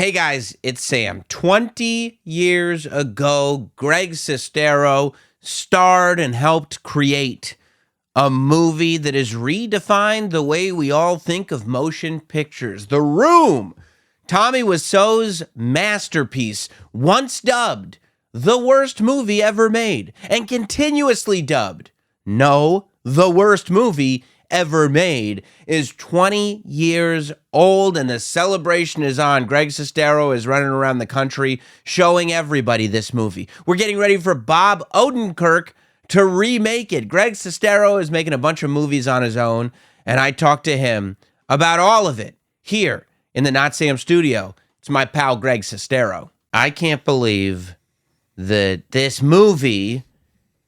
Hey guys, it's Sam. 20 years ago, Greg Sestero starred and helped create a movie that has redefined the way we all think of motion pictures. The Room, Tommy Wiseau's masterpiece, once dubbed the worst movie ever made, and continuously dubbed the worst movie ever made, is 20 years old, and the celebration is on. Greg Sestero is running around the country showing everybody this movie. We're getting ready for Bob Odenkirk to remake it. Greg Sestero is making a bunch of movies on his own, and I talked to him about all of it here in the Not Sam studio. It's my pal Greg Sestero. I can't believe that this movie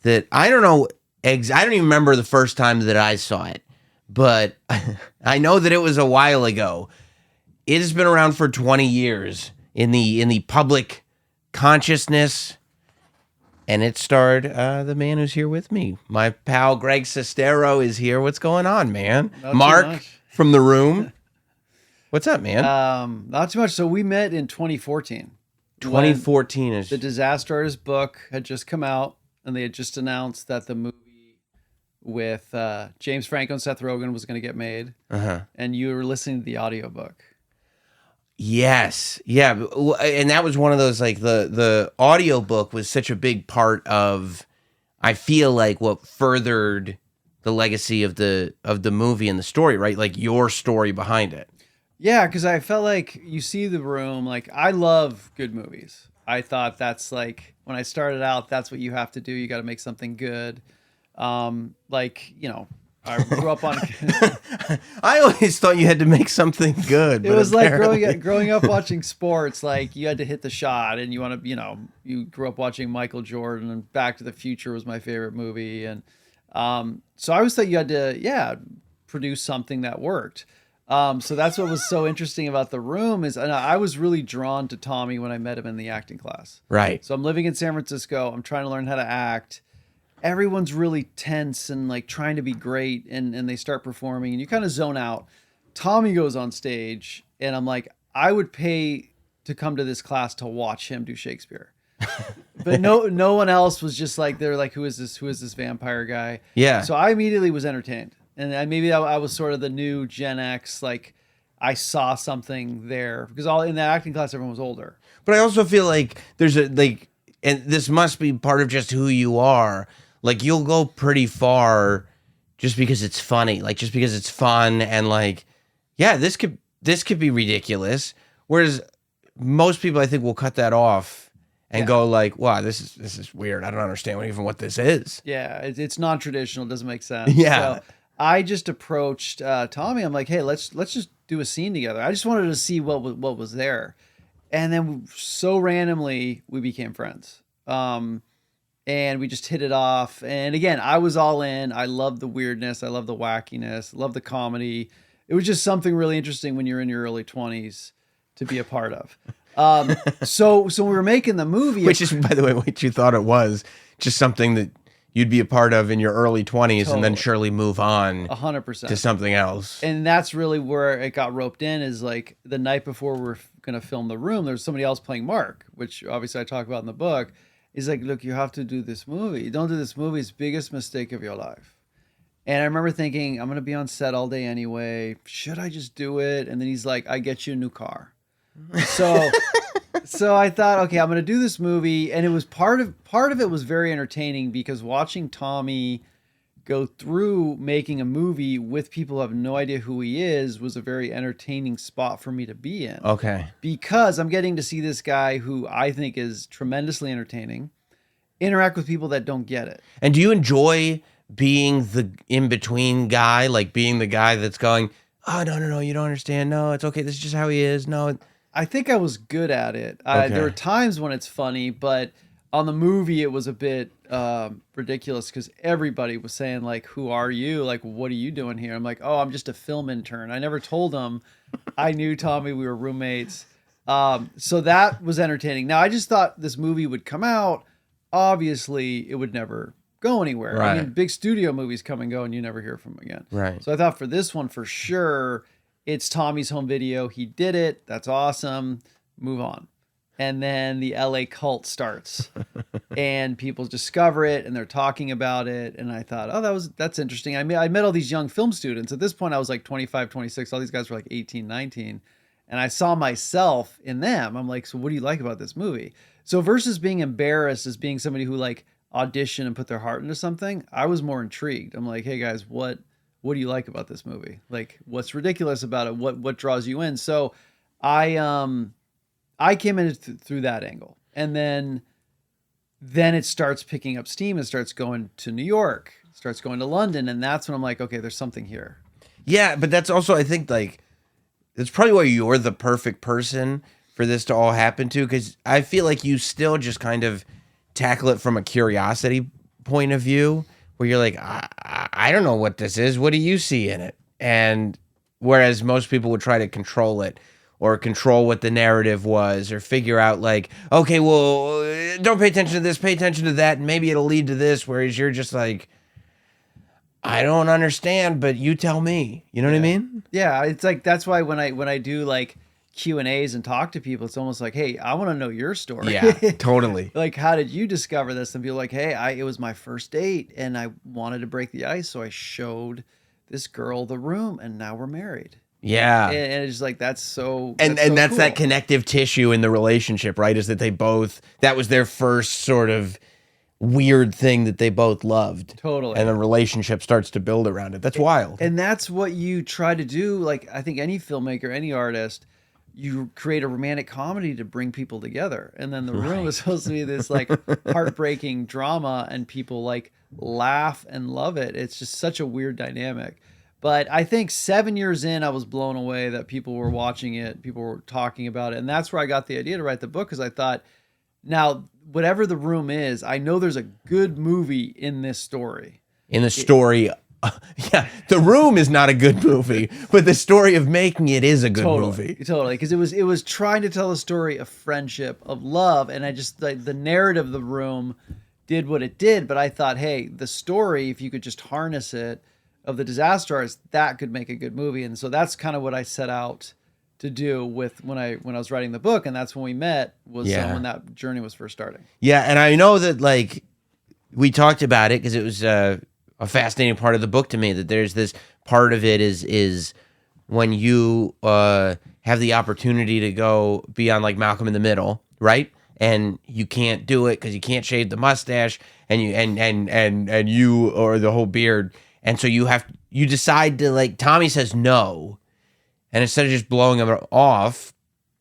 that I don't even remember the first time that I saw it, but I know that it was a while ago. It has been around for 20 years in the public consciousness, and it starred the man who's here with me. My pal Greg Sestero is here. What's going on, man? Not Mark from The Room. What's up, man? Not too much. So we met in 2014. 2014 is the Disaster Artist book had just come out, and they had just announced that the movie with James Franco and Seth Rogen was going to get made. And you were listening to the audiobook. Yes. Yeah. And that was one of those, like, the audiobook was such a big part of, I feel like, what furthered the legacy of the movie and the story, right? Like your story behind it. Yeah, because I felt like you see The Room. Like, I love good movies. I thought that's like, when I started out, that's what you have to do. You got to make something good. Like, you know, I grew up on. I always thought you had to make something good. It was apparently... like growing up watching sports. Like, you had to hit the shot, and you want to, you grew up watching Michael Jordan, and Back to the Future was my favorite movie, and so I always thought you had to, produce something that worked. So that's what was so interesting about The Room is, and I was really drawn to Tommy when I met him in the acting class. Right. So I'm living in San Francisco. I'm trying to learn how to act. Everyone's really tense and like trying to be great, and they start performing and you kind of zone out. Tommy goes on stage and I'm like, I would pay to come to this class to watch him do Shakespeare. But no one else was just like, they're like, who is this vampire guy? Yeah. So I immediately was entertained. And maybe I was sort of the new Gen X, like I saw something there because in the acting class, everyone was older. But I also feel like there's and this must be part of just who you are. Like, you'll go pretty far just because it's funny, like just because it's fun, and like, yeah, this could be ridiculous. Whereas most people, I think, will cut that off and go like, wow, this is weird. I don't understand what this is. Yeah, it's non-traditional. It doesn't make sense. Yeah. So I just approached Tommy. I'm like, hey, let's just do a scene together. I just wanted to see what was there. And then so randomly we became friends. And we just hit it off. And again, I was all in. I love the weirdness. I love the wackiness. I love the comedy. It was just something really interesting when you're in your early 20s to be a part of. So we were making the movie. Which is, by the way, what you thought it was. Just something that you'd be a part of in your early 20s, totally. And then surely move on 100% to something else. And that's really where it got roped in, is like the night before we were going to film The Room, there was somebody else playing Mark, which obviously I talk about in the book. He's like, look, you have to do this movie. Don't do this movie. It's the biggest mistake of your life. And I remember thinking, I'm going to be on set all day anyway. Should I just do it? And then he's like, I get you a new car. So I thought, okay, I'm going to do this movie. And it was part of it was very entertaining, because watching Tommy go through making a movie with people who have no idea who he is was a very entertaining spot for me to be in. Okay. Because I'm getting to see this guy who I think is tremendously entertaining interact with people that don't get it. And do you enjoy being the in-between guy, like being the guy that's going, oh, no, you don't understand. No, it's okay. This is just how he is. No. I think I was good at it. Okay. There were times when it's funny, but on the movie, it was a bit ridiculous because everybody was saying, like, who are you? Like, what are you doing here? I'm like, oh, I'm just a film intern. I never told them I knew Tommy. We were roommates. So that was entertaining. Now, I just thought this movie would come out. Obviously, it would never go anywhere. Right. I mean, big studio movies come and go and you never hear from them again. Right. So I thought for this one, for sure, it's Tommy's home video. He did it. That's awesome. move on. And then the LA cult starts and people discover it and they're talking about it. And I thought, oh, that's interesting. I met all these young film students. At this point, I was like 25, 26. All these guys were like 18, 19. And I saw myself in them. I'm like, so what do you like about this movie? So versus being embarrassed as being somebody who like auditioned and put their heart into something, I was more intrigued. I'm like, hey guys, what do you like about this movie? Like, what's ridiculous about it? What draws you in? So I came in through that angle, and then it starts picking up steam and starts going to New York, starts going to London, and that's when I'm like, okay, there's something here. Yeah, but that's also, I think, like, that's probably why you're the perfect person for this to all happen to, because I feel like you still just kind of tackle it from a curiosity point of view, where you're like, I don't know what this is. What do you see in it? And whereas most people would try to control it, or control what the narrative was, or figure out like, okay, well, don't pay attention to this, pay attention to that, and maybe it'll lead to this, whereas you're just like, I don't understand, but you tell me. You know what I mean? Yeah, it's like, that's why when I do like Q&As and talk to people, it's almost like, hey, I want to know your story. Yeah, totally. Like, how did you discover this? And be like, hey, it was my first date and I wanted to break the ice, so I showed this girl the room and now we're married. Yeah. And it's just like, that's so that's cool. That connective tissue in the relationship, right? Is that that was their first sort of weird thing that they both loved. Totally. And the relationship starts to build around it. That's wild. And that's what you try to do. Like, I think any filmmaker, any artist, you create a romantic comedy to bring people together. And then The Room is supposed to be this like heartbreaking drama, and people like laugh and love it. It's just such a weird dynamic. But I think 7 years in, I was blown away that people were watching it, people were talking about it. And that's where I got the idea to write the book, because I thought, now, whatever The Room is, I know there's a good movie in this story. In the story, yeah, The Room is not a good movie, but the story of making it is a good movie. Totally, because it was trying to tell a story of friendship, of love, and I just, like, the narrative of The Room did what it did, but I thought, hey, the story, if you could just harness it, of the disaster artist, that could make a good movie. And so that's kind of what I set out to do with when I was writing the book, and that's when we met, was when that journey was first starting. Yeah, and I know that like we talked about it because it was a fascinating part of the book to me, that there's this part of it is when you have the opportunity to go be on like Malcolm in the Middle, right? And you can't do it because you can't shave the mustache and you or the whole beard. And so you decide to, like, Tommy says no, and instead of just blowing him off,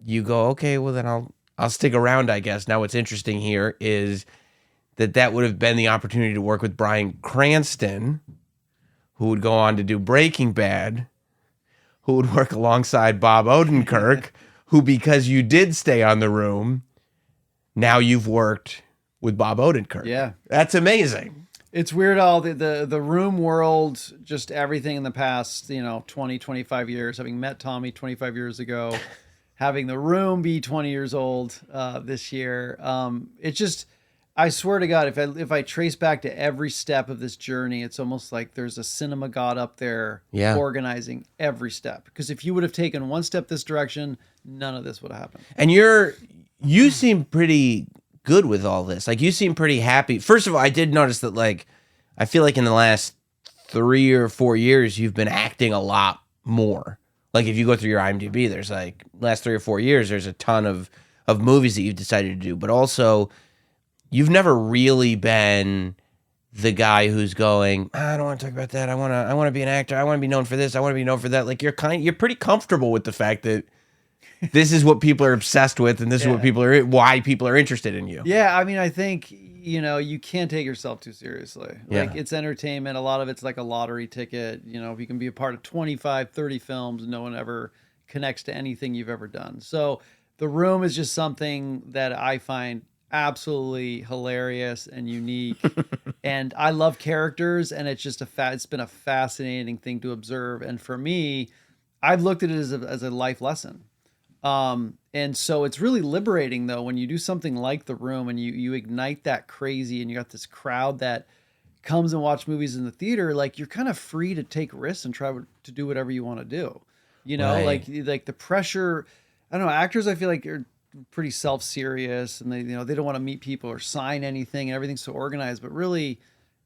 you go, okay, well then I'll stick around, I guess. Now what's interesting here is that would have been the opportunity to work with Bryan Cranston, who would go on to do Breaking Bad, who would work alongside Bob Odenkirk, who, because you did stay on The Room, now you've worked with Bob Odenkirk. Yeah. That's amazing. It's weird all the Room world, just everything in the past, 20, 25 years, having met Tommy 25 years ago, having The Room be 20 years old this year. It's just, I swear to God, if I trace back to every step of this journey, it's almost like there's a cinema god up there organizing every step. Because if you would have taken one step this direction, none of this would have happened. And you seem pretty good with all this. Like, you seem pretty happy. First of all, I did notice that, like, I feel like in the last 3 or 4 years, you've been acting a lot more. Like, if you go through your IMDb, there's like, last 3 or 4 years, there's a ton of movies that you've decided to do. But also, you've never really been the guy who's going, I don't want to talk about that. I want to be an actor. I want to be known for this. I want to be known for that. Like, you're pretty comfortable with the fact that this is what people are obsessed with, and this is what why people are interested in you. Yeah, I mean, I think, you can't take yourself too seriously. Like, it's entertainment. A lot of it's like a lottery ticket. If you can be a part of 25, 30 films, no one ever connects to anything you've ever done. So The Room is just something that I find absolutely hilarious and unique. And I love characters, and it's just it's been a fascinating thing to observe. And for me, I've looked at it as a life lesson. And so it's really liberating, though, when you do something like The Room and you ignite that crazy, and you got this crowd that comes and watch movies in the theater. Like, you're kind of free to take risks and try to do whatever you want to do. Like the pressure. I don't know. Actors, I feel like, are pretty self-serious, and they don't want to meet people or sign anything, and everything's so organized. But really,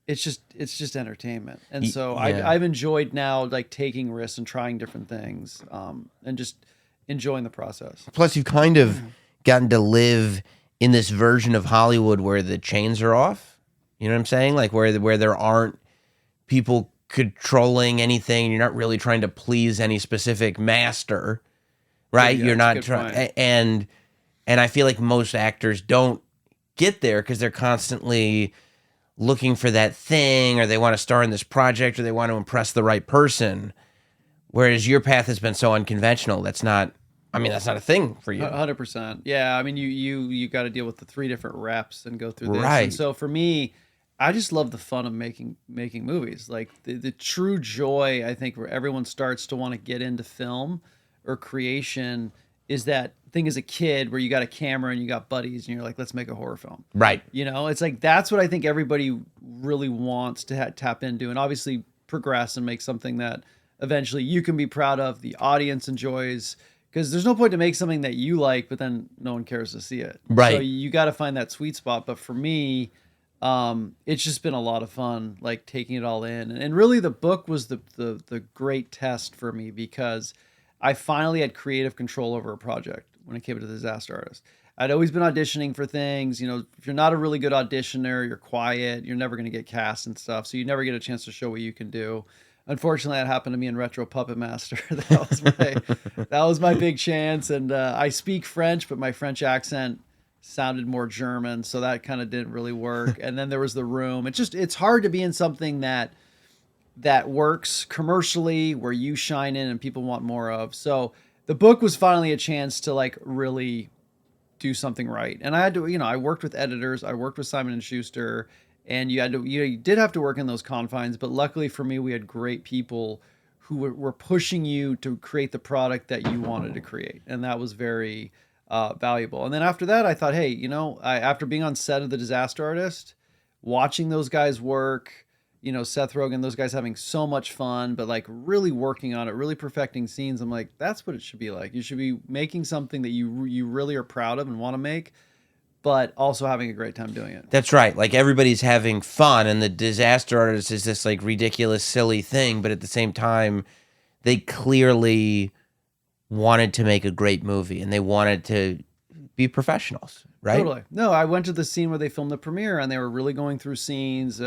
it's just entertainment. And so Yeah. I've enjoyed now like taking risks and trying different things, and just enjoying the process. Plus, you've kind of gotten to live in this version of Hollywood where the chains are off. You know what I'm saying? Like where there aren't people controlling anything. You're not really trying to please any specific master, right? Yeah, You're not that's a good trying, point. and I feel like most actors don't get there because they're constantly looking for that thing, or they want to star in this project, or they want to impress the right person. Whereas your path has been so unconventional. That's not a thing for you. 100%. Yeah, I mean, you got to deal with the 3 different reps and go through this. Right. And so for me, I just love the fun of making movies. Like the true joy, I think, where everyone starts to want to get into film or creation is that thing as a kid where you got a camera and you got buddies and you're like, let's make a horror film. Right. It's like that's what I think everybody really wants to tap into, and obviously progress and make something that eventually you can be proud of, the audience enjoys. Because there's no point to make something that you like, but then no one cares to see it. Right. So you got to find that sweet spot. But for me, it's just been a lot of fun, like taking it all in. And really, the book was the great test for me because I finally had creative control over a project when it came to Disaster Artist. I'd always been auditioning for things. If you're not a really good auditioner, you're quiet, you're never going to get cast and stuff. So you never get a chance to show what you can do. Unfortunately, that happened to me in Retro Puppet Master. That was my big chance. And I speak French, but my French accent sounded more German, so that kind of didn't really work. And then there was The Room. It's hard to be in something that works commercially, where you shine in and people want more of. So the book was finally a chance to like really do something right. And I had to, I worked with editors, I worked with Simon and Schuster. And you did have to work in those confines, but luckily for me, we had great people who were pushing you to create the product that you wanted to create, and that was very valuable. And then after that, I thought, hey, after being on set of The Disaster Artist, watching those guys work, Seth Rogen, those guys having so much fun, but like really working on it, really perfecting scenes, I'm like, that's what it should be like. You should be making something that you really are proud of and want to make, but also having a great time doing it. That's right. Like everybody's having fun, and The Disaster Artist is this like ridiculous, silly thing, but at the same time, they clearly wanted to make a great movie, and they wanted to be professionals, right? Totally. No, I went to the scene where they filmed the premiere, and they were really going through scenes.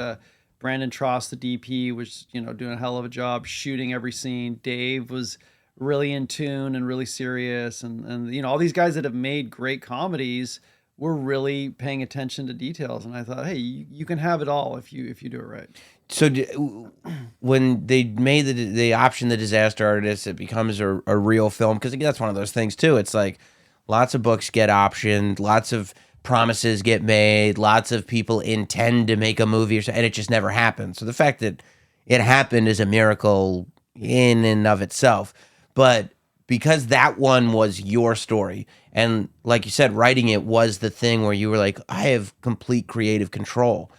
Brandon Trost, the DP, was doing a hell of a job shooting every scene. Dave was really in tune and really serious, and all these guys that have made great comedies were really paying attention to details. And I thought, hey, you can have it all if you do it right. So when they made the option, The Disaster Artist, it becomes a real film, because that's one of those things too. It's like lots of books get optioned, lots of promises get made, lots of people intend to make a movie, and it just never happens. So the fact that it happened is a miracle in and of itself. But because that one was your story, and like you said, writing it was the thing where you were like, I have complete creative control.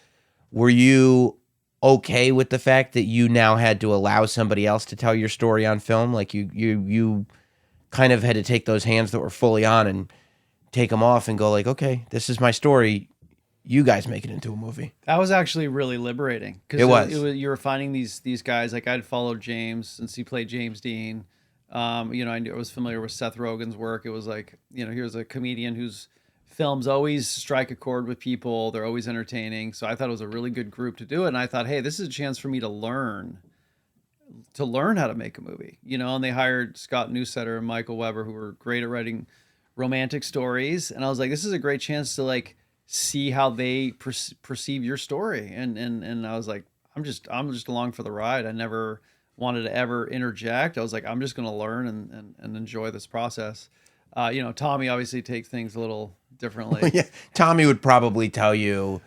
Were you okay with the fact that you now had to allow somebody else to tell your story on film? Like you kind of had to take those hands that were fully on and take them off and go like, okay, this is my story. You guys make it into a movie. That was actually really liberating. It was. You were finding these guys. Like I'd followed James since he played James Dean. I was familiar with Seth Rogen's work. It was like, here's a comedian whose films always strike a chord with people. They're always entertaining. So I thought it was a really good group to do it. And I thought, hey, this is a chance for me to learn how to make a movie. And they hired Scott Newsetter and Michael Weber, who were great at writing romantic stories. And I was like, this is a great chance to like see how they perceive your story. And I was like, I'm just along for the ride. I never wanted to ever interject. I was like, I'm just going to learn and enjoy this process. Tommy obviously takes things a little differently. Yeah, Tommy would probably tell you,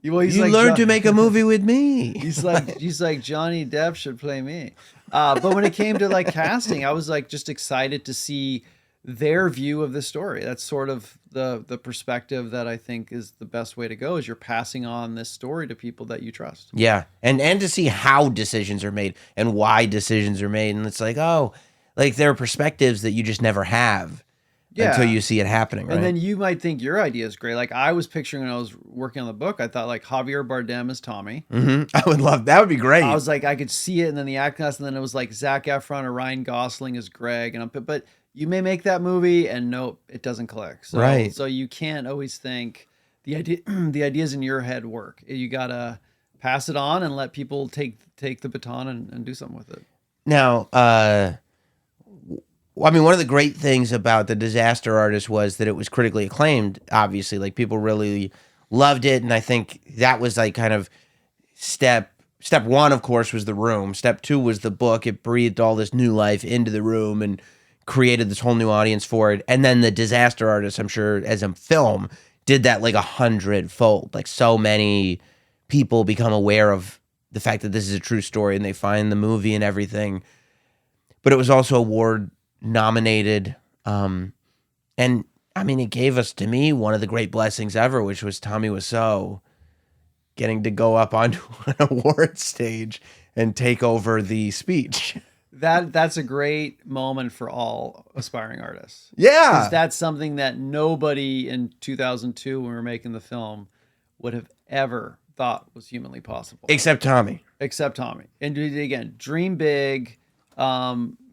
well, you like, learned to make a movie with me. He's like Johnny Depp should play me. But when it came to like casting, I was like just excited to see their view of the story. That's sort of the perspective that I think is the best way to go, is you're passing on this story to people that you trust. Yeah. And to see how decisions are made and why decisions are made. And it's like, oh, like there are perspectives that you just never have. until you see it happening, right? And then you might think your idea is great. Like I was picturing when I was working on the book, I thought like Javier Bardem as Tommy. I would love that. Would be great. I was like, I could see it, and then the acting class, and then it was like Zac Efron or Ryan Gosling as Greg, but you may make that movie, and nope, it doesn't click. So, right. So you can't always think the idea, the ideas in your head work. You gotta pass it on and let people take the baton and do something with it. Now, I mean, one of the great things about The Disaster Artist was that it was critically acclaimed, obviously. Like, people really loved it, and I think that was, like, kind of step one, of course, was The Room. Step two was the book. It breathed all this new life into The Room and created this whole new audience for it. And then The Disaster Artist, I'm sure, as a film, did that, like, 100-fold. Like, so many people become aware of the fact that this is a true story, and they find the movie and everything. But it was also award nominated, and I mean, it gave us, to me, one of the great blessings ever, which was Tommy Wiseau getting to go up onto an award stage and take over the speech. That's a great moment for all aspiring artists. Yeah, 'cause that's something that nobody in 2002, when we were making the film, would have ever thought was humanly possible, except Tommy. And again, dream big.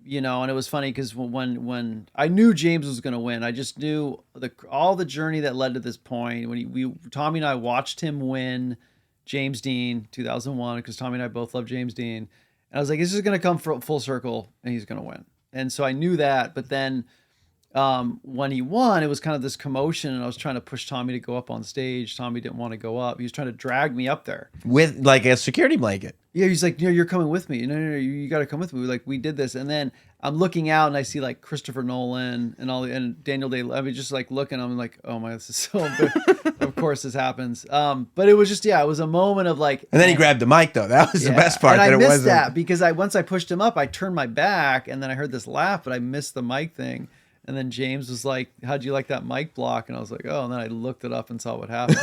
You know, and it was funny because when I knew James was going to win, I just knew all the journey that led to this point. When Tommy and I watched him win James Dean 2001, because Tommy and I both love James Dean, and I was like, this is going to come full circle, and he's going to win. And so I knew that, but then when he won, it was kind of this commotion, and I was trying to push Tommy to go up on stage. Tommy didn't want to go up. He was trying to drag me up there with like a security blanket. Yeah, he's like, no, you're coming with me. No, you got to come with me. We did this, and then I'm looking out, and I see like Christopher Nolan and Daniel Day. I mean, just like looking, I'm like, oh my, this is so. Of course, this happens. But it was just, it was a moment of like. And then he grabbed the mic, though. That was the best part. And I missed wasn't that because once I pushed him up, I turned my back, and then I heard this laugh, but I missed the mic thing. And then James was like, how'd you like that mic block? And I was like, oh, and then I looked it up and saw what happened.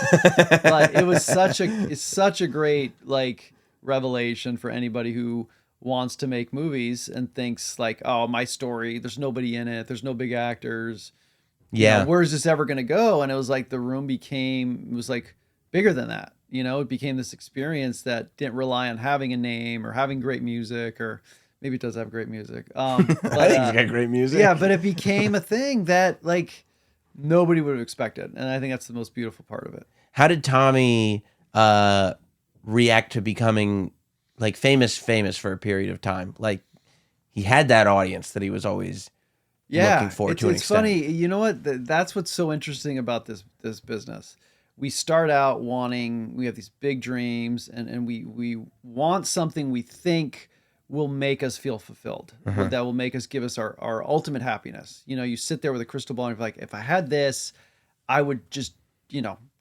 But it was such a great like revelation for anybody who wants to make movies and thinks like, oh, my story, there's nobody in it, there's no big actors. Yeah. You know, where's this ever going to go? And it was like The Room was like bigger than that. You know, it became this experience that didn't rely on having a name or having great music, or maybe it does have great music. But, I think it's got great music. Yeah, but it became a thing that like nobody would have expected. And I think that's the most beautiful part of it. How did Tommy react to becoming like famous for a period of time? Like, he had that audience that he was always looking for to an extent. It's funny. You know what? That's what's so interesting about this business. We start out we have these big dreams, and we want something we think will make us feel fulfilled, or that will make us give us our ultimate happiness. You know, you sit there with a crystal ball and you're like, if I had this, I would just,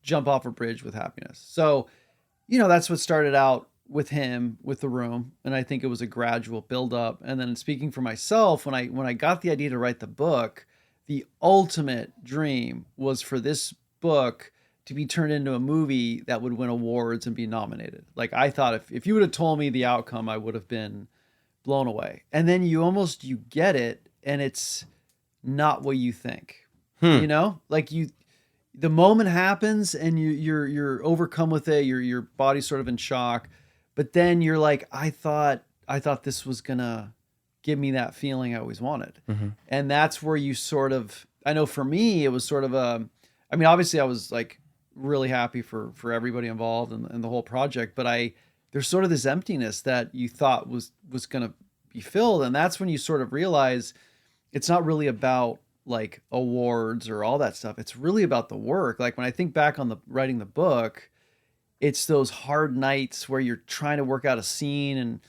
jump off a bridge with happiness. So, that's what started out with him, with The Room. And I think it was a gradual build up. And then speaking for myself, when I got the idea to write the book, the ultimate dream was for this book to be turned into a movie that would win awards and be nominated. Like, I thought if you would have told me the outcome, I would have been blown away. And then you get it, and it's not what you think. Like the moment happens and you're overcome with it, your body's sort of in shock, but then you're like, I thought this was gonna give me that feeling I always wanted. And that's where you sort of, I know for me it was sort of obviously I was like really happy for everybody involved in the whole project, but there's sort of this emptiness that you thought was going to be filled. And that's when you sort of realize it's not really about like awards or all that stuff. It's really about the work. Like when I think back on writing the book, it's those hard nights where you're trying to work out a scene. And,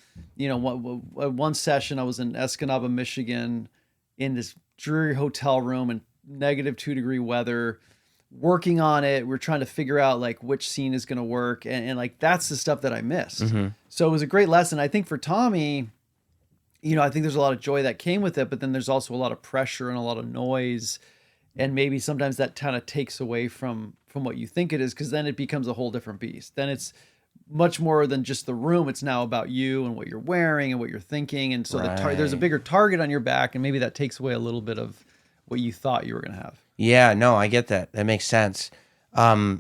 one session I was in Escanaba, Michigan, in this dreary hotel room in -2-degree weather, working on it. We're trying to figure out like which scene is going to work. And like, that's the stuff that I missed. So it was a great lesson. I think for Tommy, I think there's a lot of joy that came with it, but then there's also a lot of pressure and a lot of noise. And maybe sometimes that kind of takes away from what you think it is, because then it becomes a whole different beast. Then it's much more than just The Room. It's now about you and what you're wearing and what you're thinking. And so there's a bigger target on your back, and maybe that takes away a little bit of what you thought you were going to have. Yeah, no, I get that. That makes sense. So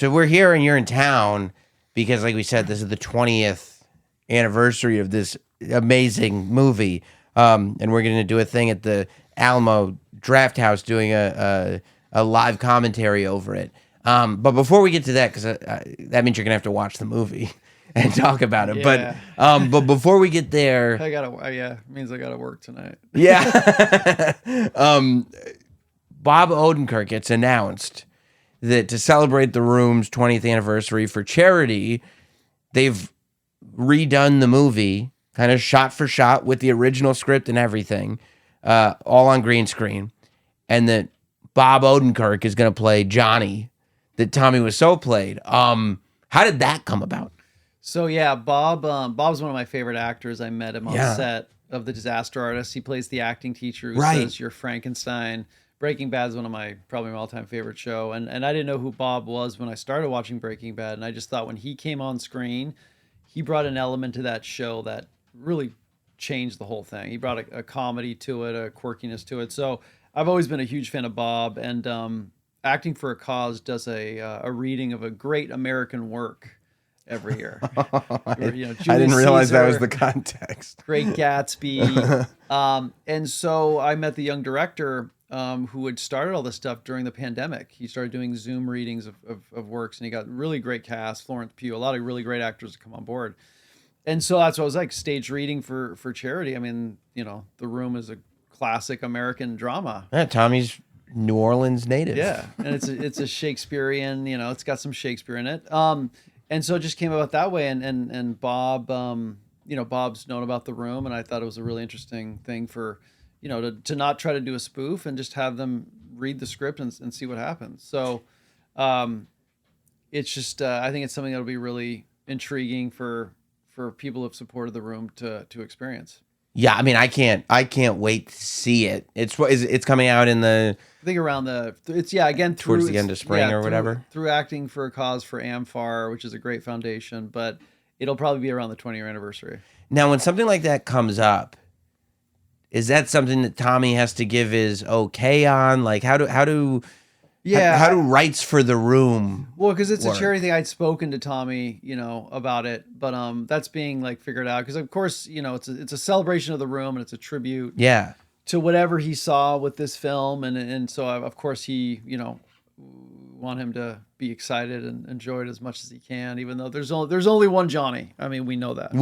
we're here and you're in town because, like we said, this is the 20th anniversary of this amazing movie. And we're going to do a thing at the Alamo Draft House doing a live commentary over it. But before we get to that, because that means you're going to have to watch the movie and talk about it. Yeah. But before we get there, It means I got to work tonight. yeah. Bob Odenkirk, it's announced that to celebrate the Room's 20th anniversary for charity, they've redone the movie, kind of shot for shot with the original script and everything, all on green screen. And that Bob Odenkirk is going to play Johnny, that Tommy Wiseau played. How did that come about? So yeah, Bob's one of my favorite actors. I met him on set of The Disaster Artist. He plays the acting teacher who says you're Frankenstein. Breaking Bad is one of probably my all-time favorite show. And I didn't know who Bob was when I started watching Breaking Bad. And I just thought when he came on screen, he brought an element to that show that really changed the whole thing. He brought a comedy to it, a quirkiness to it. So I've always been a huge fan of Bob. And Acting for a Cause does a reading of a great American work every year. I didn't realize that was the context. Great Gatsby. And so I met the young director who had started all this stuff during the pandemic. He started doing Zoom readings of works, and he got really great cast, Florence Pugh, a lot of really great actors to come on board. And so that's what I was like, staged reading for charity. I mean, The Room is a classic American drama. Yeah, Tommy's New Orleans native. Yeah, and it's a Shakespearean, it's got some Shakespeare in it. And so it just came about that way. And Bob, Bob's known about The Room, and I thought it was a really interesting thing for, to not try to do a spoof and just have them read the script and see what happens. So it's just, I think it's something that'll be really intriguing for people who've supported The Room to experience. Yeah, I mean, I can't wait to see it. It's coming out in the, I think around again towards the end of spring or whatever. Through Acting for a Cause for AmFAR, which is a great foundation, but it'll probably be around the 20-year anniversary. Now, when something like that comes up, is that something that Tommy has to give his okay on? Like, how do rights for The Room? Well, because it's a charity thing. I'd spoken to Tommy, about it, but that's being like figured out. Because of course, it's a celebration of The Room and it's a tribute. Yeah. To whatever he saw with this film, and so of course he, want him to be excited and enjoy it as much as he can, even though there's only one Johnny. I mean, we know that.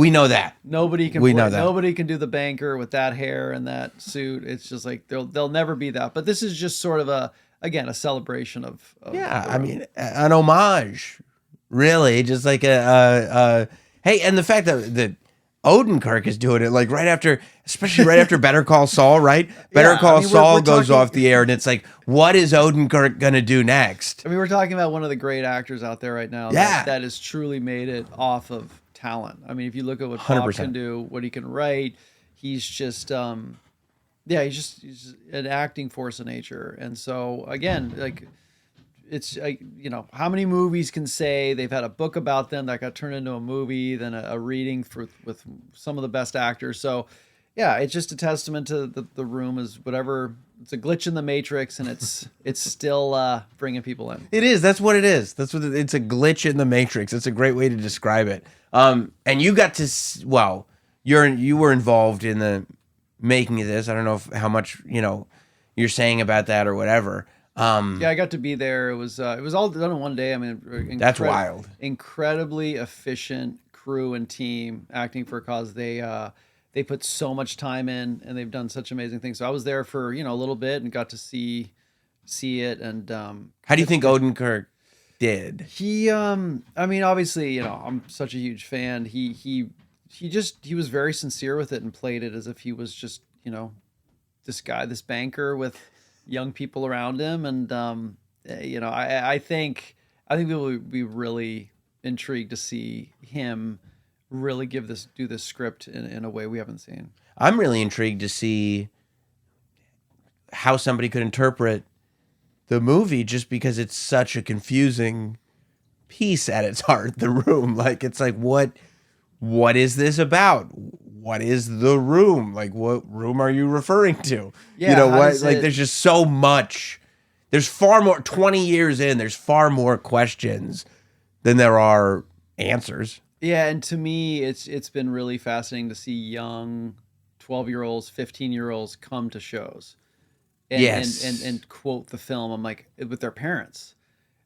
Nobody can. Nobody can do the banker with that hair and that suit. It's just like they'll never be that. But this is just sort of a celebration of I mean, an homage, really, just like a hey, and the fact that Odenkirk is doing it like especially right after Better Call Saul, right? Better Call Saul goes off the air, and it's like, what is Odenkirk gonna do next? I mean, we're talking about one of the great actors out there right now. Yeah. that has truly made it off of talent. I mean, if you look at what 100%. Bob can do, what he can write, he's just he's just an acting force of nature. And so again, like, it's how many movies can say they've had a book about them that got turned into a movie, then a reading with some of the best actors. So yeah, it's just a testament to the Room is whatever. It's a glitch in the Matrix, and it's still bringing people in. It is. That's what it is. It's a glitch in the Matrix. It's a great way to describe it. And you got to you were involved in the making of this. I don't know how much you're saying about that or whatever. Yeah, I got to be there. It was all done in one day. I mean, that's wild. Incredibly efficient crew and team. Acting for a Cause. They put so much time in, and they've done such amazing things. So I was there for a little bit and got to see it. And how do you think Odenkirk did? He, I mean, obviously, I'm such a huge fan. He was very sincere with it and played it as if he was just this banker with young people around him, and I think people would be really intrigued to see him really do this script in a way we haven't seen. I'm really intrigued to see how somebody could interpret the movie, just because it's such a confusing piece at its heart. The Room, like, it's like, what is this about? what is the room? Like, what room are you referring to? Yeah, you know how what? does Like, it- there's just so much. There's far more. 20 years in, there's far more questions than there are answers. Yeah, and to me, it's been really fascinating to see young 12-year-olds, 15-year-olds come to shows and, Yes. and quote the film. I'm like, with their parents.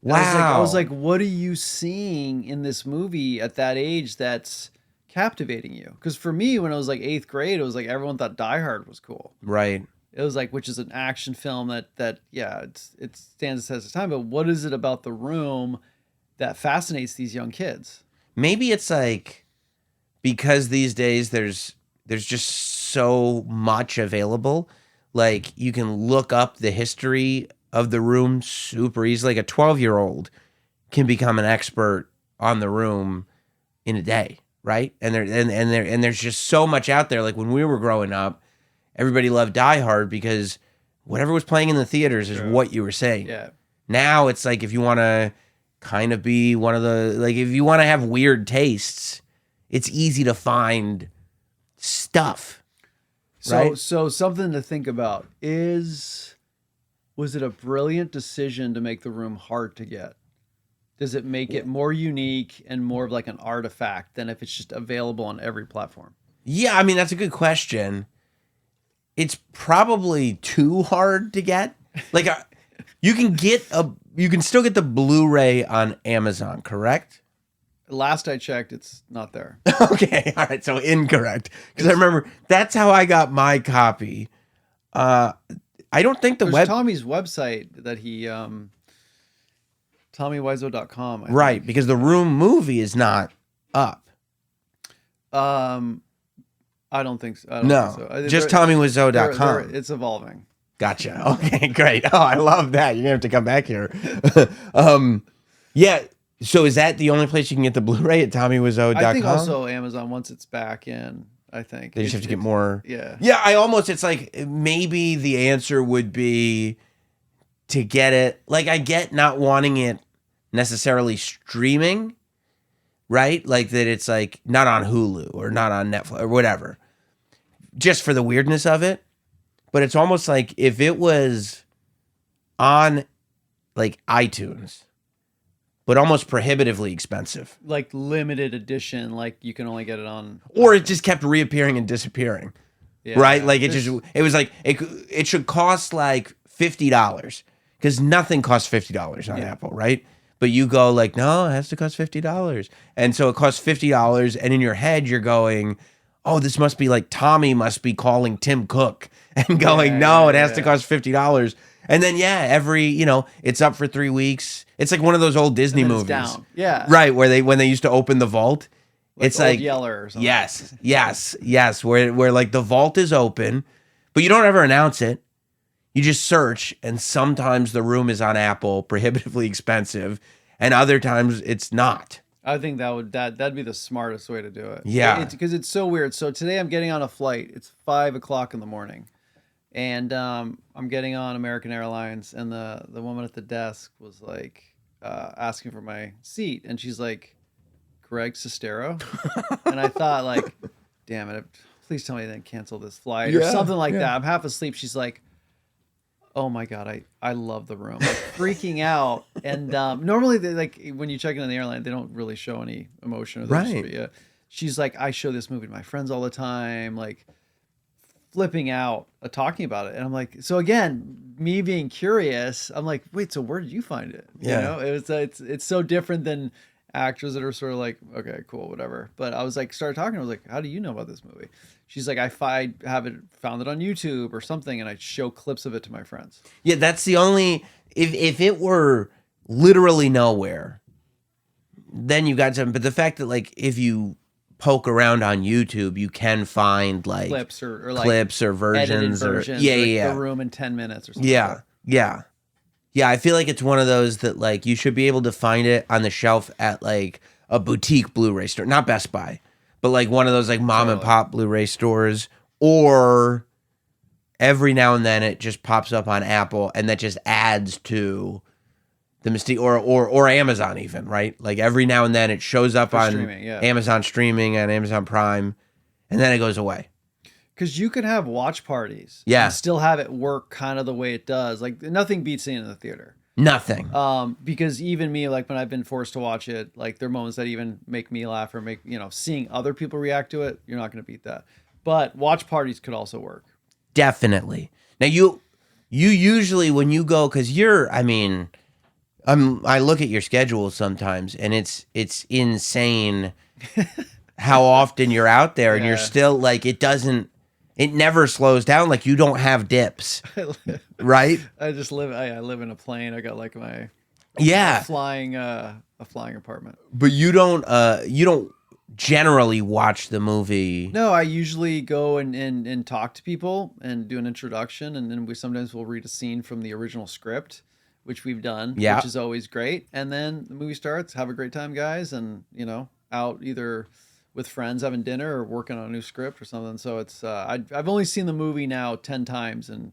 And Wow. I was like, what are you seeing in this movie at that age that's captivating you? Because for me, when I was like 8th grade, it was like everyone thought Die Hard was cool. Right. It was like, which is an action film that yeah, it stands the test of time. But what is it about The Room that fascinates these young kids? Maybe it's like because these days there's just so much available. Like you can look up the history of The Room super easy. Like a 12-year-old can become an expert on The Room in a day, right? And there's just so much out there. Like when we were growing up, everybody loved Die Hard because whatever was playing in the theaters is what you were saying. Yeah. Now it's like if you want to kind of be one of the, like if you want to have weird tastes, it's easy to find stuff. So Right? so something to think about was it a brilliant decision to make The Room hard to get? Does it make it more unique and more of like an artifact than if it's just available on every platform? Yeah, I mean, that's a good question. It's probably too hard to get. Like you can still get the Blu-ray on Amazon, correct? Last I checked, it's not there. Okay, all right, so incorrect. Because I remember that's how I got my copy. I don't think the There's web Tommy's website that he TommyWiseau.com. right because the Room movie is not up. I don't think so. I don't No, think so. just They're- TommyWiseau.com. It's evolving. Gotcha. Okay, great. Oh, I love that. You're gonna have to come back here. Yeah. So is that the only place you can get the Blu-ray at TommyWiseau.com? I think also Amazon once it's back in. I think They just have to get more. Yeah. Yeah, it's like maybe the answer would be to get it. Like I get not wanting it necessarily streaming, right? Like that it's like not on Hulu or not on Netflix or whatever. Just for the weirdness of it. But it's almost like if it was on like iTunes, but almost prohibitively expensive. Like limited edition, like you can only get it on. Or it just kept reappearing and disappearing. Yeah, right? Like it was like it should cost like $50 because nothing costs $50 on Apple, right? But you go like, no, it has to cost $50, and so it costs $50, and in your head you're going, oh, this must be like Tommy must be calling Tim Cook and going, no, it has to cost $50, and then it's up for 3 weeks. It's like one of those old Disney And then movies, it's down. Yeah. right? Where when they used to open the vault. It's Old like Yeller or something. yes. Where like the vault is open, but you don't ever announce it. You just search, and sometimes The Room is on Apple, prohibitively expensive, and other times it's not. I think that'd be the smartest way to do it. Yeah. Because it's so weird. So today I'm getting on a flight. It's 5:00 in the morning, and I'm getting on American Airlines, and the woman at the desk was like asking for my seat, and she's like, Greg Sestero, and I thought like, damn it, please tell me they didn't cancel this flight or something like that. I'm half asleep. She's like, oh my god, I love The Room, like, freaking out. And normally they like when you check in on the airline, they don't really show any emotion or Right. She's like, I show this movie to my friends all the time, like flipping out, talking about it. And I'm like, so again, me being curious, I'm like, wait, so where did you find it? Yeah. You know, it's so different than actors that are sort of like, okay, cool, whatever. But I was like, started talking. I was like, how do you know about this movie? She's like, I found it on YouTube or something, and I show clips of it to my friends. Yeah, that's the only. If it were literally nowhere, then you got something. But the fact that like if you poke around on YouTube, you can find like Clips or like clips or edited versions versions. yeah, like yeah. The Room in 10 minutes or something. Yeah, I feel like it's one of those that like you should be able to find it on the shelf at like a boutique Blu-ray store, not Best Buy, but like one of those like mom and pop Blu-ray stores, or every now and then it just pops up on Apple, and that just adds to the mystique, or Amazon even, right? Like every now and then it shows up on streaming, yeah. Amazon streaming and Amazon Prime, and then it goes away. Because you can have watch parties, Yeah. and still have it work kind of the way it does. Like nothing beats seeing it in the theater. Nothing. Because even me, like when I've been forced to watch it, like there are moments that even make me laugh or make, seeing other people react to it, you're not going to beat that. But watch parties could also work. Definitely. Now you usually when you go, because I look at your schedule sometimes, and it's insane how often you're out there, and you're still like it never slows down. Like you don't have dips, right? I live in a plane. I got like my flying apartment. But you don't generally watch the movie. No, I usually go and talk to people and do an introduction, and then sometimes we'll read a scene from the original script, which we've done, which is always great. And then the movie starts. Have a great time, guys, and out either with friends having dinner or working on a new script or something. So it's I've only seen the movie now 10 times in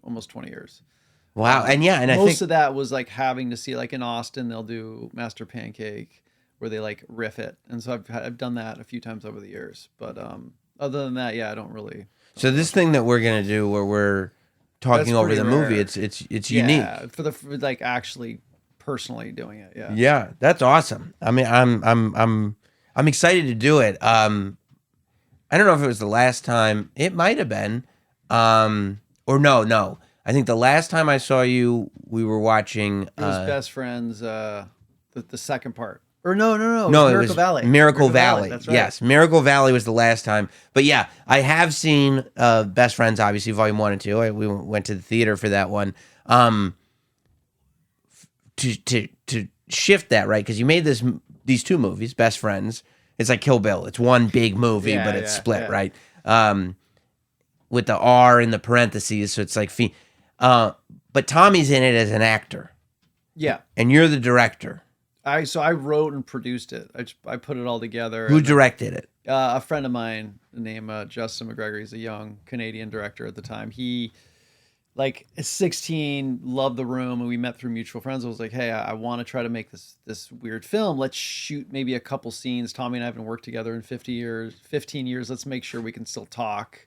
almost 20 years. Wow. And I think most of that was like having to see, like in Austin, they'll do Master Pancake where they like riff it. And so I've done that a few times over the years. But other than that, I don't really. So this thing that we're going to do where we're talking over the movie, it's unique. Yeah, for like actually personally doing it. Yeah. Yeah, that's awesome. I mean, I'm excited to do it. I don't know if it was the last time. It might have been. Or no. I think the last time I saw you, we were watching. It was Best Friends, the second part. Or no. No, it was Valley. Miracle Valley. That's right. Yes, Miracle Valley was the last time. But yeah, I have seen Best Friends, obviously, Volume 1 and 2. We went to the theater for that one. To shift that, right? Because you made these two movies, Best Friends. It's like Kill Bill. It's one big movie, but it's split, right? With the R in the parentheses, so it's like but Tommy's in it as an actor. Yeah. And you're the director. I wrote and produced it. I put it all together. Who directed it? A friend of mine named Justin McGregor. He's a young Canadian director at the time. He, like, at 16, loved The Room, and we met through mutual friends. I was like, hey, I want to try to make this weird film. Let's shoot maybe a couple scenes. Tommy and I haven't worked together in 15 years. Let's make sure we can still talk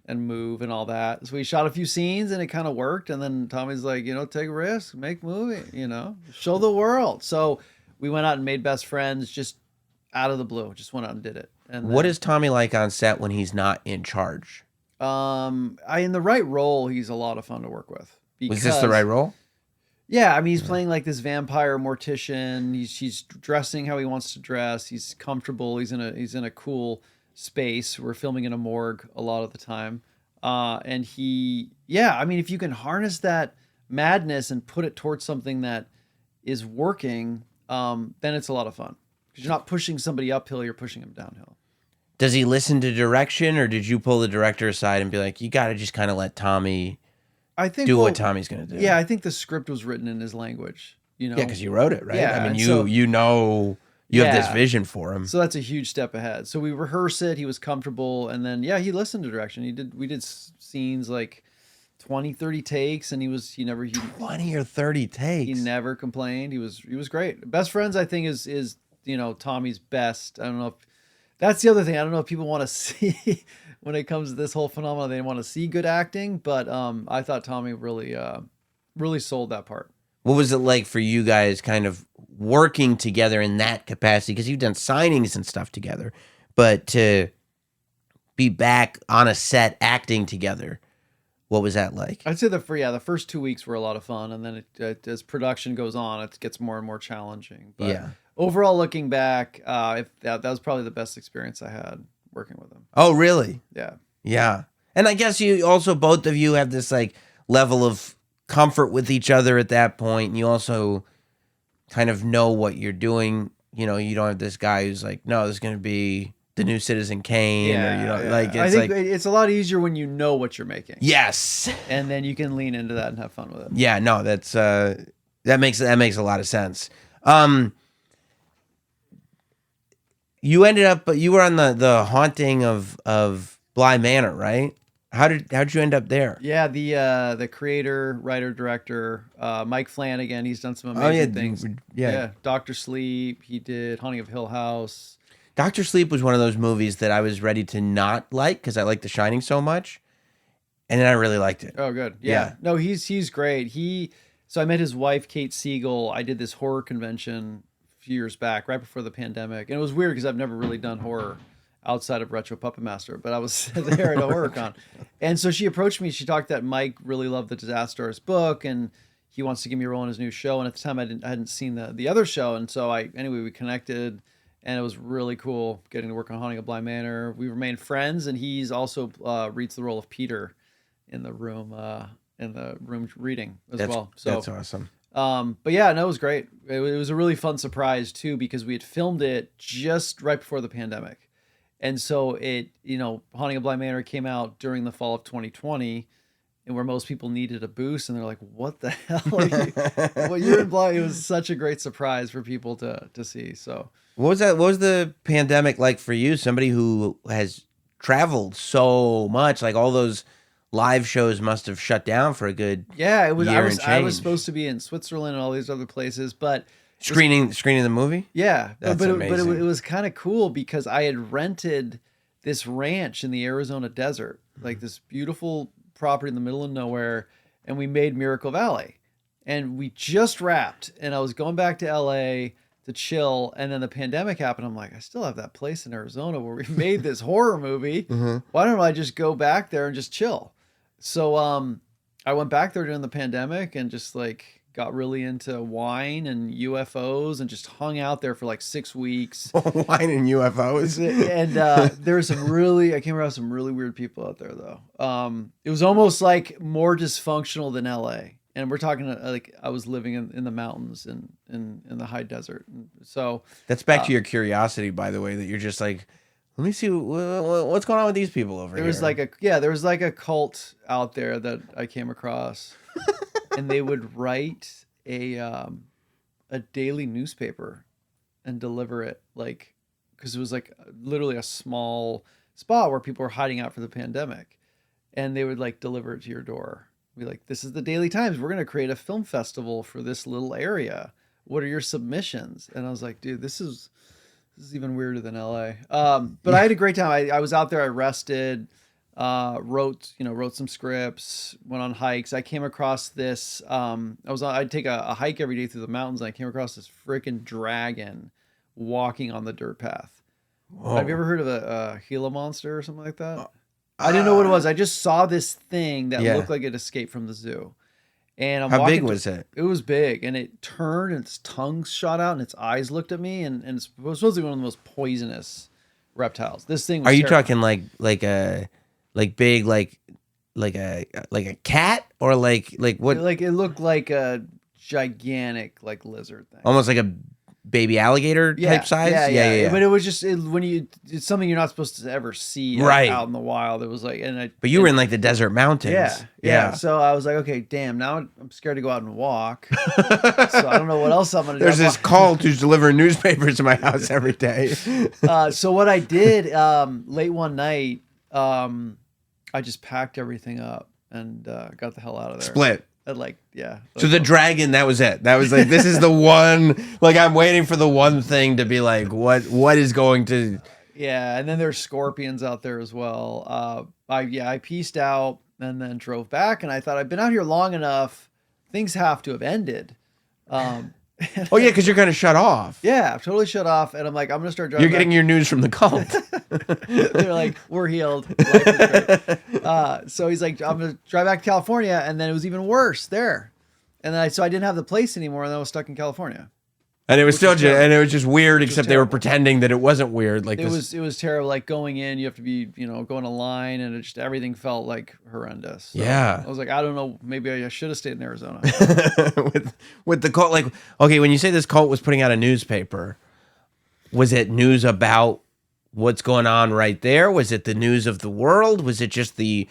and move and all that. So we shot a few scenes, and it kind of worked. And then Tommy's like, take a risk, make a movie, show the world. So we went out and made Best Friends just out of the blue. Just went out and did it. And what is Tommy like on set when he's not in charge? In the right role, he's a lot of fun to work with. Was this the right role? Yeah, I mean, he's playing like this vampire mortician. He's dressing how he wants to dress. He's comfortable. He's in a cool space. We're filming in a morgue a lot of the time. And I mean, if you can harness that madness and put it towards something that is working, then it's a lot of fun. Because you're not pushing somebody uphill, you're pushing them downhill. Does he listen to direction, or did you pull the director aside and be like, you got to just kind of let Tommy what Tommy's going to do? Yeah, I think the script was written in his language. Yeah, because you wrote it, right? Yeah, I mean, you have this vision for him. So that's a huge step ahead. So we rehearsed it. He was comfortable. And then, he listened to direction. We did scenes like 20, 30 takes, and he 20 or 30 takes. He never complained. He was great. Best Friends, I think, is Tommy's best. I don't know if that's the other thing. I don't know if people want to see when it comes to this whole phenomenon, they want to see good acting, but I thought Tommy really sold that part. What was it like for you guys kind of working together in that capacity? Because you've done signings and stuff together, but to be back on a set acting together, what was that like? I'd say the first 2 weeks were a lot of fun, and then as production goes on, it gets more and more challenging. But overall, looking back, that was probably the best experience I had working with him. Oh, really? Yeah. Yeah. And I guess you also, both of you have this like level of comfort with each other at that point. And you also kind of know what you're doing. You don't have this guy who's like, no, this is going to be the new Citizen Kane. I think it's a lot easier when you know what you're making. Yes. And then you can lean into that and have fun with it. Yeah, no, that's that makes a lot of sense. You ended up, you were on the Haunting of Bly Manor, right? How'd you end up there? Yeah, the creator, writer, director, Mike Flanagan. He's done some amazing things. Yeah, Dr. Sleep. He did Haunting of Hill House. Doctor Sleep was one of those movies that I was ready to not like because I like The Shining so much, and then I really liked it. Oh, good. Yeah. No, he's great. So I met his wife, Kate Siegel. I did this horror convention a few years back, right before the pandemic, and it was weird because I've never really done horror outside of Retro Puppet Master, but I was there at a horror con, and so she approached me. She talked that Mike really loved the Disaster Artist book, and he wants to give me a role in his new show. And at the time, I hadn't seen the other show, and so we connected. And it was really cool getting to work on Haunting of Bly Manor. We remained friends, and he's also reads the role of Peter in the room reading as well. So that's awesome. But yeah, no, it was great. It was a really fun surprise too, because we had filmed it just right before the pandemic, and so Haunting of Bly Manor came out during the fall of 2020. And where most people needed a boost, and they're like, "What the hell are you? Well, you're in Bly." It was such a great surprise for people to see. So, What was that? What was the pandemic like for you? Somebody who has traveled so much, like all those live shows must have shut down for a good it was. year and I was change. supposed to be in Switzerland and all these other places, but screening the movie. yeah, That's but amazing. it was kind of cool because I had rented this ranch in the Arizona desert, like this beautiful property in the middle of nowhere, and we made Miracle Valley, and we just wrapped, and I was going back to LA to chill, and then the pandemic happened. I'm like, I still have that place in Arizona where we made this horror movie. Why don't I just go back there and just chill? So I went back there during the pandemic and just like got really into wine and UFOs and just hung out there for like 6 weeks. Wine and UFOs. And there were I came across some really weird people out there though. It was almost like more dysfunctional than LA. And we're talking like I was living in the mountains and in the high desert. And so That's back to your curiosity, by the way, that you're just like, let me see what's going on with these people over there here. There was like a cult out there that I came across. And they would write a daily newspaper and deliver it, like, because it was like literally a small spot where people were hiding out for the pandemic, and they would like deliver it to your door. Be like, this is the Daily Times. We're going to create a film festival for this little area. What are your submissions? And I was like, dude, this is even weirder than LA. But I had a great time. I was out there. I rested. Wrote some scripts, went on hikes. I came across this, I'd take a hike every day through the mountains, and I came across this freaking dragon walking on the dirt path. Whoa. Have you ever heard of a Gila monster or something like that? I didn't know what it was. I just saw this thing that looked like it escaped from the zoo. And how big was it? It was big, and it turned, and its tongue shot out, and its eyes looked at me, and it's supposed to be one of the most poisonous reptiles. This thing was talking like a big like a cat, or like what? Like it looked like a gigantic like lizard thing, almost like a baby alligator type size. Yeah. But it was just it's something you're not supposed to ever see out in the wild. It was like, but you were in like the desert mountains. Yeah. So I was like, okay, damn. Now I'm scared to go out and walk. So I don't know what else I'm gonna do. There's this cult who's delivering newspapers to my house every day. So what I did late one night, I just packed everything up and got the hell out of there. Split. So the dragon, that was it. That was like, this is the one, like I'm waiting for the one thing to be like, what is going to. Yeah. And then there's scorpions out there as well. I pieced out and then drove back, and I thought, I've been out here long enough. Things have to have ended. Oh yeah, because you're kind of shut off. Yeah, I'm totally shut off, and I'm like, I'm gonna start driving. You're getting your news from the cult. They're like, we're healed. Life is great. So he's like, I'm gonna drive back to California, and then it was even worse there. And then I didn't have the place anymore, and I was stuck in California. And it was just weird, except they were pretending that it wasn't weird. Like it was terrible. Like going in, you have to be, going a line, and everything felt like horrendous. So yeah. I was like, I don't know, maybe I should have stayed in Arizona. with the cult, like, okay, when you say this cult was putting out a newspaper, was it news about what's going on right there? Was it the news of the world? Was it just the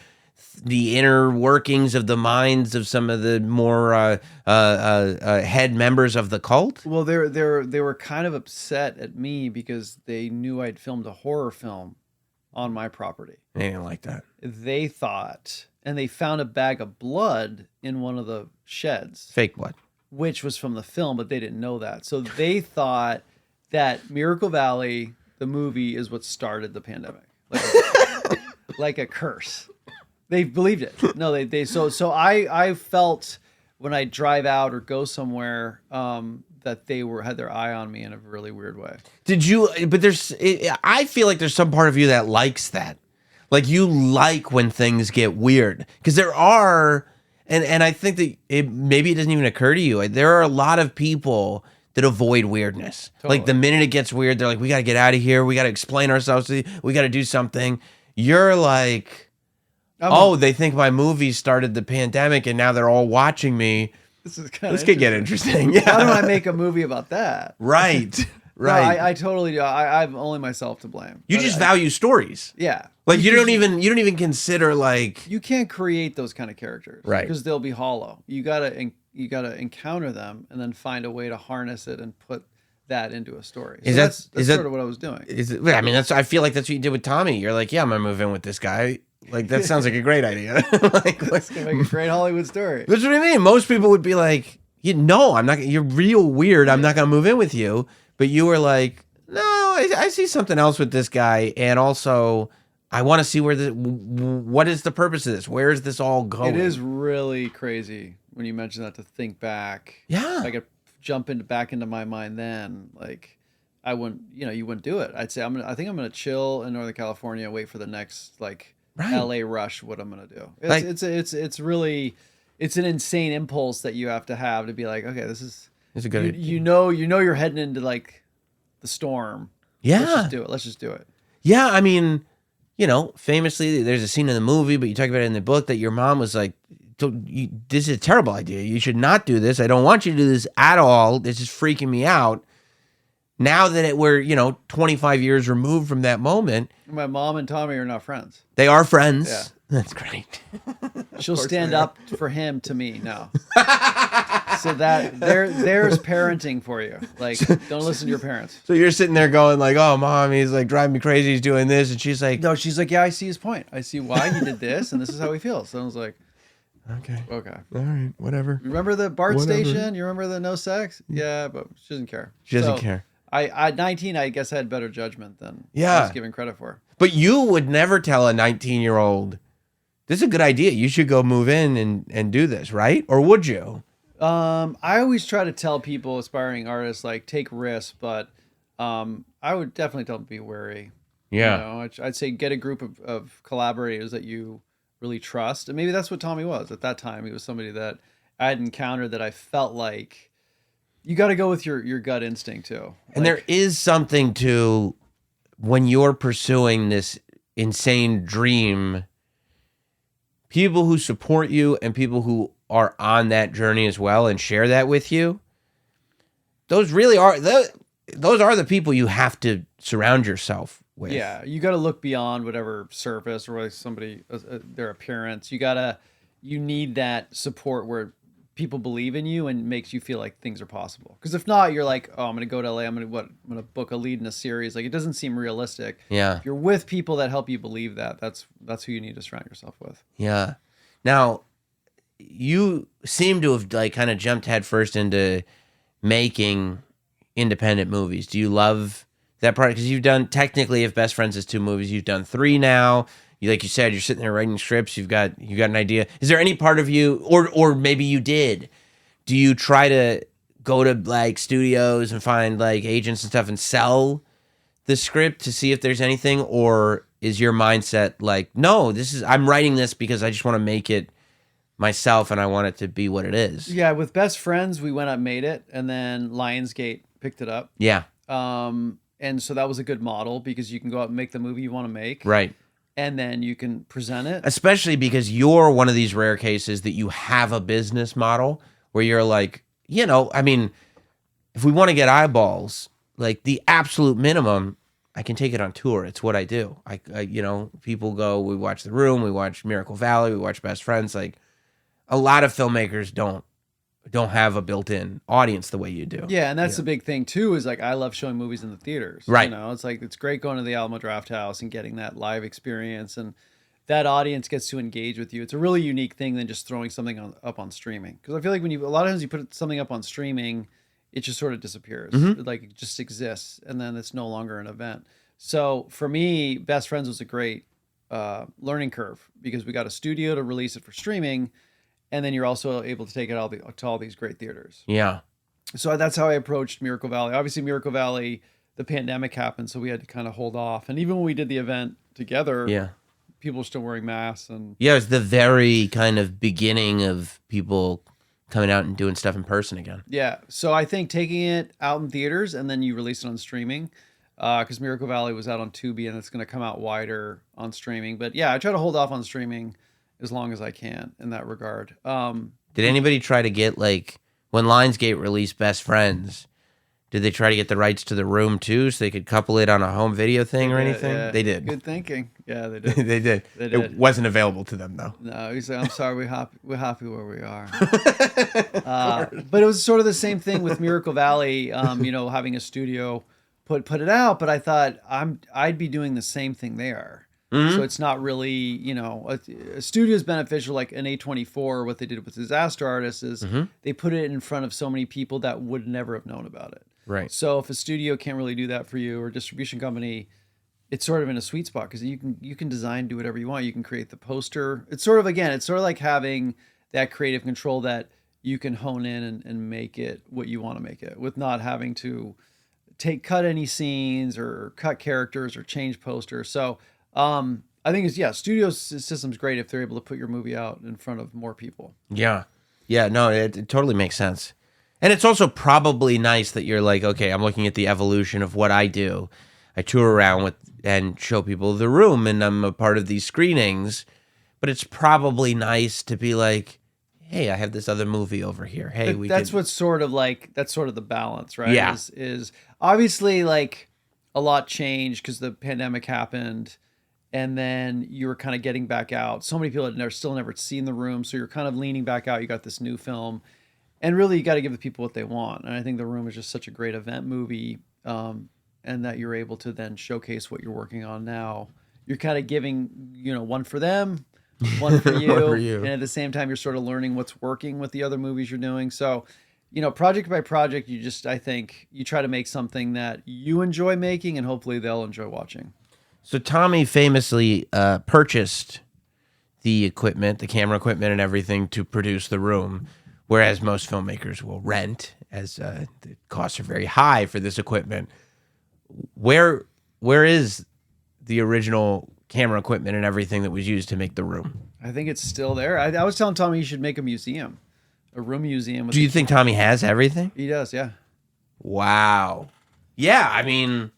inner workings of the minds of some of the more head members of the cult? Well, they were kind of upset at me because they knew I'd filmed a horror film on my property. They didn't like that. They thought, and they found a bag of blood in one of the sheds. Fake blood. Which was from the film, but they didn't know that. So they thought that Miracle Valley the movie is what started the pandemic, like a curse. They believed it. No, they so I felt when I drive out or go somewhere that they had their eye on me in a really weird way. Did you? But I feel like there's some part of you that likes that. Like you like when things get weird because there are, and I think that maybe it doesn't even occur to you. There are a lot of people that avoid weirdness. Totally. Like the minute it gets weird, they're like, we got to get out of here. We got to explain ourselves to you. We got to do something. You're like, they think my movie started the pandemic and now they're all watching me. This is kind of This could get interesting. Yeah. Why don't I make a movie about that? Right. Right. No, I totally do. I'm only myself to blame. You just value stories. Yeah. Like you don't even consider like you can't create those kind of characters, right? Because they'll be hollow. You gotta encounter them and then find a way to harness it and put that into a story. So that's sort of what I was doing. I mean, I feel like that's what you did with Tommy. You're like, yeah, I'm gonna move in with this guy. Like that sounds like a great idea. Like, it's gonna make a great Hollywood story. That's what I mean. Most people would be like, no, I'm not. You're real weird. I'm not gonna move in with you. But you were like, no, I see something else with this guy, and also I want to see what is the purpose of this? Where is this all going? It is really crazy when you mention that to think back. Yeah, if I could jump back into my mind then, like I wouldn't, you wouldn't do it. I'd say I think I'm gonna chill in Northern California, wait for the next LA rush. What I'm gonna do? It's really an insane impulse that you have to be like, okay, this is. It's a good. You know you're heading into like the storm. Yeah, Let's just do it. Yeah, I mean, famously, there's a scene in the movie, but you talk about it in the book that your mom was like, "This is a terrible idea. You should not do this. I don't want you to do this at all. This is freaking me out." Now that we're 25 years removed from that moment, my mom and Tommy are not friends. They are friends. Yeah. That's great. She'll stand up for him to me now. So that there's parenting for you. Like, don't listen to your parents. So you're sitting there going like, "Oh, mom, he's like driving me crazy. He's doing this," and she's like, "No." She's like, "Yeah, I see his point. I see why he did this, and this is how he feels." So I was like, Okay, all right, whatever." Remember the BART station? You remember the no sex? Yeah, but she doesn't care. She doesn't care. At 19, I guess I had better judgment than I was given credit for. But you would never tell a 19-year-old, "This is a good idea. You should go move in and do this," right? Or would you? I always try to tell people, aspiring artists, like take risks, but I would definitely tell them to be wary. Yeah. I'd say get a group of collaborators that you really trust. And maybe that's what Tommy was at that time. He was somebody that I had encountered that I felt like you got to go with your gut instinct too. And there is something to when you're pursuing this insane dream, people who support you and people who are on that journey as well and share that with you, those are the people you have to surround yourself with. Yeah, you got to look beyond whatever surface or somebody their appearance. You need that support where people believe in you and makes you feel like things are possible. Because if not, you're like, oh, I'm going to go to LA. I'm going to book a lead in a series. Like, it doesn't seem realistic. Yeah. If you're with people that help you believe that, that's who you need to surround yourself with. Yeah. Now, you seem to have kind of jumped headfirst into making independent movies. Do you love that part? Because you've done, technically, if Best Friends is 2 movies, you've done 3 now. Like you said, you're sitting there writing scripts. You've got an idea. Is there any part of you, or maybe you did? Do you try to go to studios and find agents and stuff and sell the script to see if there's anything, or is your mindset no, I'm writing this because I just want to make it myself and I want it to be what it is? Yeah, with Best Friends, we went up, made it, and then Lionsgate picked it up. Yeah. And so that was a good model because you can go out and make the movie you want to make. Right. And then you can present it. Especially because you're one of these rare cases that you have a business model where you're I mean, if we want to get eyeballs, the absolute minimum, I can take it on tour. It's what I do. I people go, we watch The Room, we watch Miracle Valley, we watch Best Friends. A lot of filmmakers don't have a built-in audience the way you do. Yeah, and that's the big thing too, is I love showing movies in the theaters. Right. It's great going to the Alamo Draft House and getting that live experience, and that audience gets to engage with you. It's a really unique thing than just throwing something up on streaming. Because I feel like a lot of times you put something up on streaming, it just sort of disappears. Mm-hmm. It just exists, and then it's no longer an event. So for me, Best Friends was a great learning curve because we got a studio to release it for streaming, and then you're also able to take it to all these great theaters. Yeah. So that's how I approached Miracle Valley. Obviously, Miracle Valley, the pandemic happened, so we had to kind of hold off. And even when we did the event together, Yeah. people were still wearing masks. And Yeah, it was the very kind of beginning of people coming out and doing stuff in person again. yeah, so I think taking it out in theaters and then you release it on streaming, because Miracle Valley was out on Tubi and it's going to come out wider on streaming. But yeah, I try to hold off on streaming as long as I can in that regard. Did anybody try to get, like, when Lionsgate released Best Friends, did they try to get the rights to The Room too so they could couple it on a home video thing or anything? Yeah. They did. Good thinking. Yeah, they did. They did. They It did. wasn't available to them, though. No, he's like, I'm sorry, we're happy where we are. But it was sort of the same thing with Miracle Valley, having a studio put it out. But I thought I'd be doing the same thing there. Mm-hmm. So it's not really, a studio is beneficial. Like an A24, what they did with Disaster Artist is they put it in front of so many people that would never have known about it. Right. So if a studio can't really do that for you or a distribution company, it's sort of in a sweet spot because you can design, do whatever you want. You can create the poster. It's sort of like having that creative control that you can hone in and make it what you want to make it with not having to cut any scenes or cut characters or change posters. So I think studio system's great if they're able to put your movie out in front of more people. Yeah. Yeah, no, it totally makes sense. And it's also probably nice that you're like, okay, I'm looking at the evolution of what I do. I tour around with and show people The Room, and I'm a part of these screenings. But it's probably nice to be like, hey, I have this other movie over here. Hey, that's sort of the balance, right? Yeah. Is obviously like a lot changed because the pandemic happened, and then you were kind of getting back out. So many people had still never seen The Room, so you're kind of leaning back out. You got this new film. And really, you got to give the people what they want. And I think The Room is just such a great event movie, and that you're able to then showcase what you're working on now. You're kind of giving, one for them, one for you. One for you. And at the same time, you're sort of learning what's working with the other movies you're doing. So, project by project, I think you try to make something that you enjoy making and hopefully they'll enjoy watching. So Tommy famously purchased the equipment, the camera equipment and everything to produce The Room. Whereas most filmmakers will rent, as the costs are very high for this equipment. Where is the original camera equipment and everything that was used to make The Room? I think it's still there. I was telling Tommy he should make a museum, a room museum. Do you think Tommy has everything? He does, yeah. Wow. Yeah, I mean,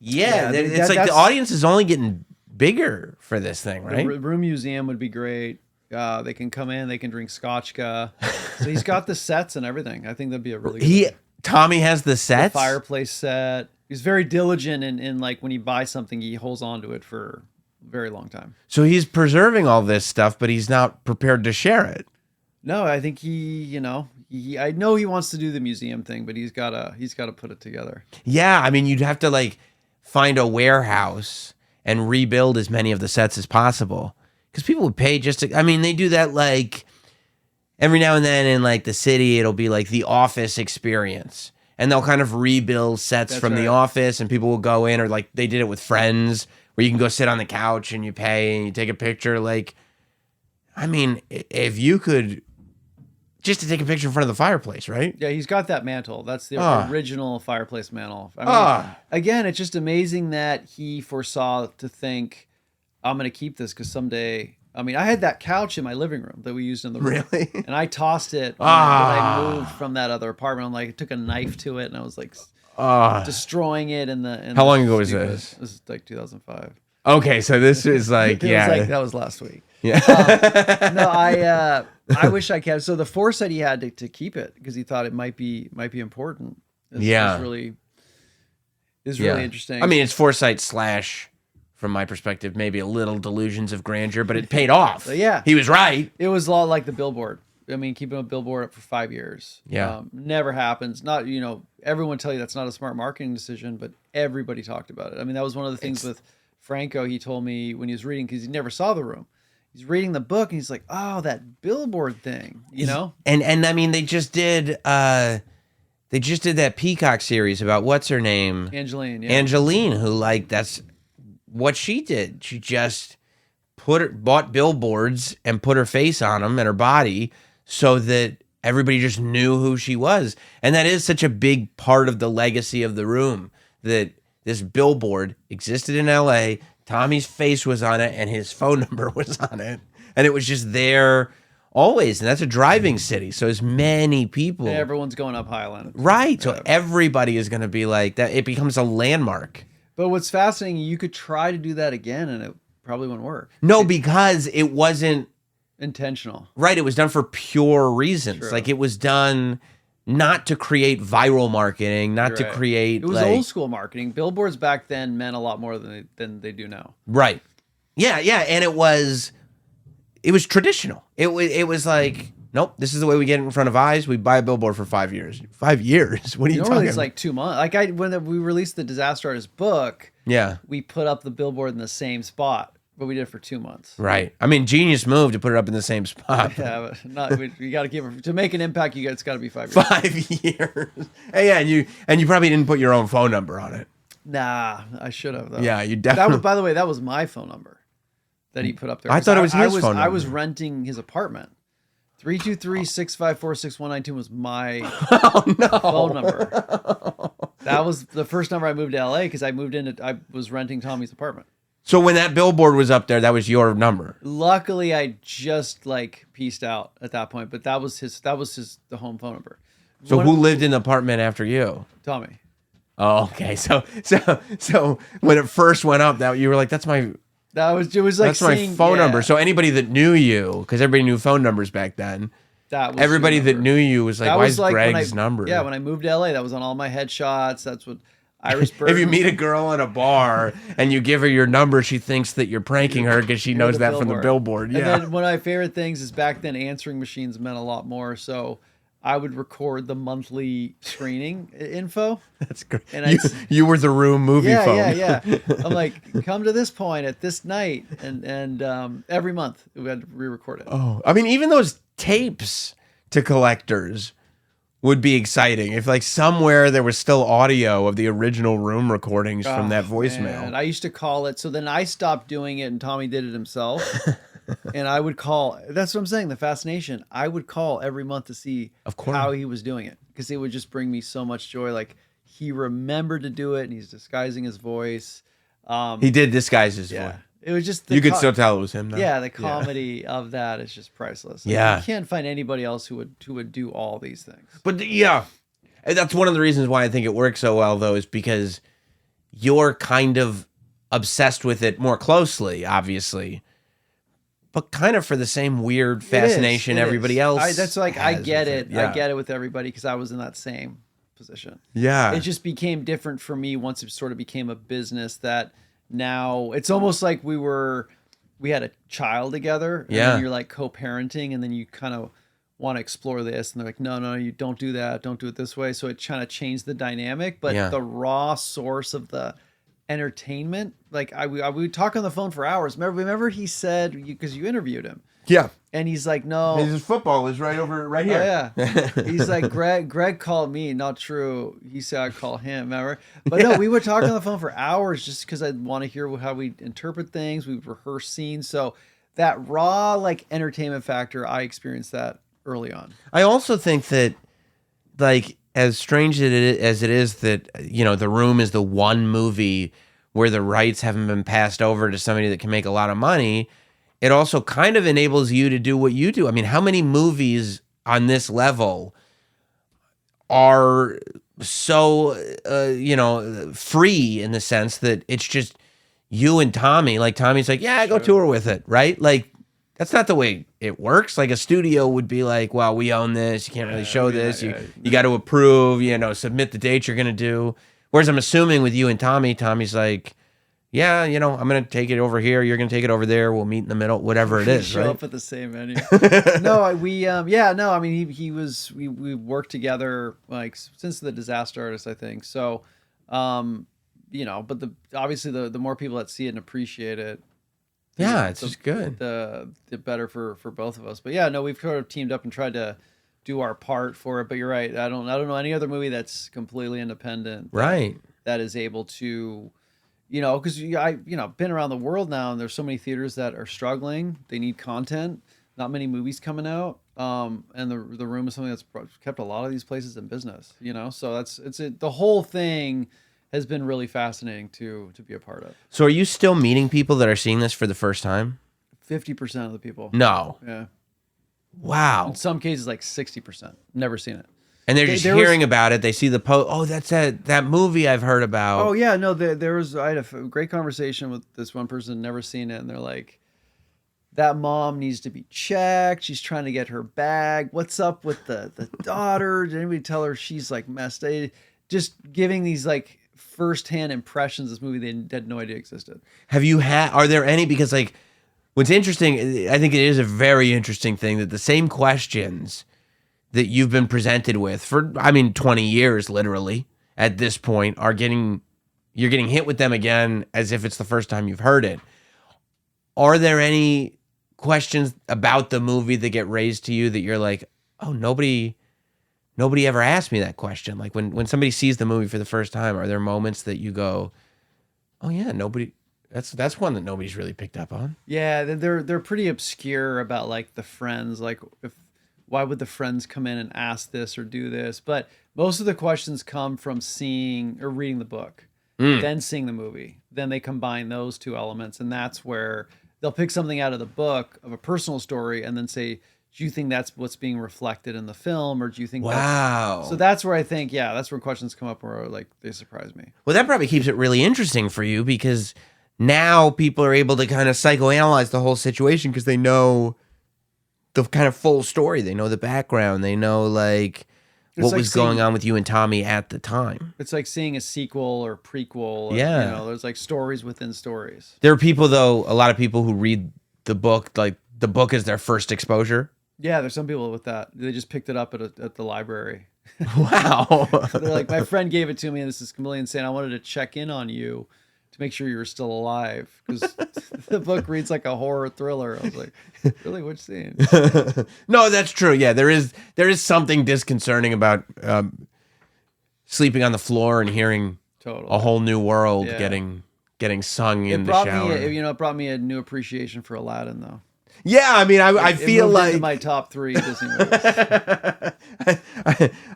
Yeah, it's like the audience is only getting bigger for this thing, right? The room museum would be great. They can come in, they can drink scotchka. So he's got the sets and everything. I think that'd be a really good Tommy has the sets? The fireplace set. He's very diligent in like when he buys something, he holds on to it for a very long time. So he's preserving all this stuff, but he's not prepared to share it. No, I think I know he wants to do the museum thing, but he's gotta put it together. Yeah, I mean, you'd have to like find a warehouse and rebuild as many of the sets as possible. Because people would pay just to, I mean, they do that like every now and then in like the city, it'll be like the Office experience. And they'll kind of rebuild sets from The Office and people will go in, or like they did it with Friends where you can go sit on the couch and you pay and you take a picture. Like, I mean, if you could just to take a picture in front of the fireplace, right? Yeah, he's got that mantle. That's the original fireplace mantle. I mean, again, it's just amazing that he foresaw to think, I'm going to keep this because someday, I mean, I had that couch in my living room that we used in the room. Really? And I tossed it when I moved from that other apartment. I'm like, I took a knife to it and I was like destroying it in the. How long ago was this? This is like 2005. Okay, so this is like, that was last week. Yeah. No, I wish I kept. So the foresight he had to keep it because he thought it might be important. Is really interesting. I mean, it's foresight / from my perspective, maybe a little delusions of grandeur, but it paid off. Yeah. He was right. It was a lot like the billboard. I mean, keeping a billboard up for 5 years. Yeah. Never happens. Not, everyone tell you that's not a smart marketing decision, but everybody talked about it. I mean, that was one of the things with Franco. He told me when he was reading, because he never saw The Room. He's reading the book and he's like, oh, that billboard thing, And I mean, they just did They just did that Peacock series about what's her name? Angeline, yeah. Angeline, who like that's what she did. She just bought billboards and put her face on them and her body so that everybody just knew who she was. And that is such a big part of the legacy of The Room, that this billboard existed in LA, Tommy's face was on it and his phone number was on it. And it was just there always. And that's a driving city. So as many people. And everyone's going up Highland. Right. So everybody is going to be like that. It becomes a landmark. But what's fascinating, you could try to do that again and it probably wouldn't work. No, because it wasn't intentional. Right. It was done for pure reasons. True. Like it was done not to create viral marketing, not to create. It was old school marketing. Billboards back then meant a lot more than they do now. Right. Yeah. Yeah. And it was traditional. It was like, nope, this is the way we get in front of eyes. We buy a billboard for 5 years. 5 years? What are you talking about? It's like 2 months. Like when we released the Disaster Artist book, we put up the billboard in the same spot, but we did it for 2 months. Right. I mean, genius move to put it up in the same spot. Yeah, but you got to give it to make an impact. It's got to be 5 years. 5 years. Hey, yeah, and you probably didn't put your own phone number on it. Nah, I should have though. Yeah, you definitely. By the way, that was my phone number that he put up there. I thought it was his phone number. I was renting his apartment. 323-654-6192 was my phone number. That was the first number I moved to LA because I was renting Tommy's apartment. So when that billboard was up there, that was your number. Luckily, I just pieced out at that point, but that was the home phone number. So who lived in the apartment after you? Tommy. Oh, okay. So when it first went up, that you were like, that's my phone number. So anybody that knew you, because everybody knew phone numbers back then. Everybody that knew you was like, why is Greg's number? Yeah, when I moved to LA, that was on all my headshots. That's what Iris Burton. If you meet a girl in a bar and you give her your number, she thinks that you're pranking her because she knows that from the billboard. Yeah. And then one of my favorite things is back then answering machines meant a lot more. So I would record the monthly screening info. That's great. And you were the Room movie phone. Yeah. I'm like, come to this point at this night, and every month we had to re-record it. Oh, I mean, even those tapes to collectors would be exciting if somewhere there was still audio of the original Room recordings from that voicemail. Man. I used to call it. So then I stopped doing it and Tommy did it himself. And I would call, that's what I'm saying, the fascination. I would call every month to see how he was doing it. Because it would just bring me so much joy. Like he remembered to do it and he's disguising his voice. He did disguise his voice. It was just you could still tell it was him though. Yeah, the comedy of that is just priceless. Yeah. You can't find anybody else who would do all these things. But yeah, that's one of the reasons why I think it works so well though, is because you're kind of obsessed with it more closely, obviously. But kind of for the same weird fascination everybody else. I get it. Yeah. I get it with everybody because I was in that same position. Yeah. It just became different for me once it sort of became a business that now it's almost like we had a child together. And then you're like co-parenting and then you kind of want to explore this. And they're like, no, you don't do that. Don't do it this way. So it kind of changed the dynamic. But the raw source of the entertainment, like we would talk on the phone for hours. Remember he said, because you interviewed him. Yeah. And he's like, no. His football is right here. Oh, yeah. He's like, Greg called me. Not true. He said I'd call him, remember? But no, we would talk on the phone for hours just because I'd want to hear how we interpret things. We would rehearse scenes. So that raw, entertainment factor, I experienced that early on. I also think that, as strange as it is that, The Room is the one movie where the rights haven't been passed over to somebody that can make a lot of money, it also kind of enables you to do what you do. I mean, how many movies on this level are so, free in the sense that it's just you and Tommy? Like, Tommy's like, yeah, go tour with it, right? That's not the way it works. Like, a studio would be like, well, we own this. You can't really show this. You got to approve, submit the dates you're going to do. Whereas I'm assuming with you and Tommy's like, yeah, I'm going to take it over here. You're going to take it over there. We'll meet in the middle, whatever it is, show right? up at the same venue. We worked together since the Disaster Artist, I think. So, but obviously the more people that see it and appreciate it, it's just good. The better for both of us. But yeah, no, we've sort of teamed up and tried to do our part for it. But you're right. I don't know any other movie that's completely independent, Right. that is able to, because been around the world now, and there's so many theaters that are struggling. They need content. Not many movies coming out. And the Room is something that's kept a lot of these places in business. So the whole thing has been really fascinating to be a part of. So are you still meeting people that are seeing this for the first time? 50% of the people. No. Yeah. Wow. In some cases, like 60%. Never seen it. And they're just hearing about it. They see the post. Oh, that's that movie I've heard about. Oh yeah, no. I had a great conversation with this one person, never seen it, and they're like, that mom needs to be checked. She's trying to get her bag. What's up with the daughter? Did anybody tell her she's like messed up? Just giving these like firsthand impressions of this movie they had no idea existed. Are there any, because like what's interesting, I think it is a very interesting thing that the same questions that you've been presented with for 20 years literally at this point you're getting hit with them again as if it's the first time you've heard it. Are there any questions about the movie that get raised to you that you're like, oh, nobody ever asked me that question? Like when somebody sees the movie for the first time, are there moments that you go, oh yeah, that's one that nobody's really picked up on? Yeah, they're pretty obscure about like the friends, like why would the friends come in and ask this or do this? But most of the questions come from seeing or reading the book, then seeing the movie. Then they combine those two elements, and that's where they'll pick something out of the book of a personal story and then say, do you think that's what's being reflected in the film? Or do you think so that's where I think, that's where questions come up where like they surprise me. Well, that probably keeps it really interesting for you because now people are able to kind of psychoanalyze the whole situation because they know the kind of full story. They know the background. They know like what was going on with you and Tommy at the time. It's like seeing a sequel or prequel. Yeah. There's like stories within stories. There are people, though, a lot of people who read the book, like the book is their first exposure. Yeah, there's some people with that. They just picked it up at the library. Wow. They're like, my friend gave it to me, and this is completely insane. I wanted to check in on you to make sure you were still alive because the book reads like a horror thriller. I was like, really, which scene? No, that's true. Yeah, there is something disconcerting about sleeping on the floor and hearing a whole new world getting sung in the shower. It brought me a new appreciation for Aladdin, though. Yeah, I feel moved like into my top 3 Disney movies.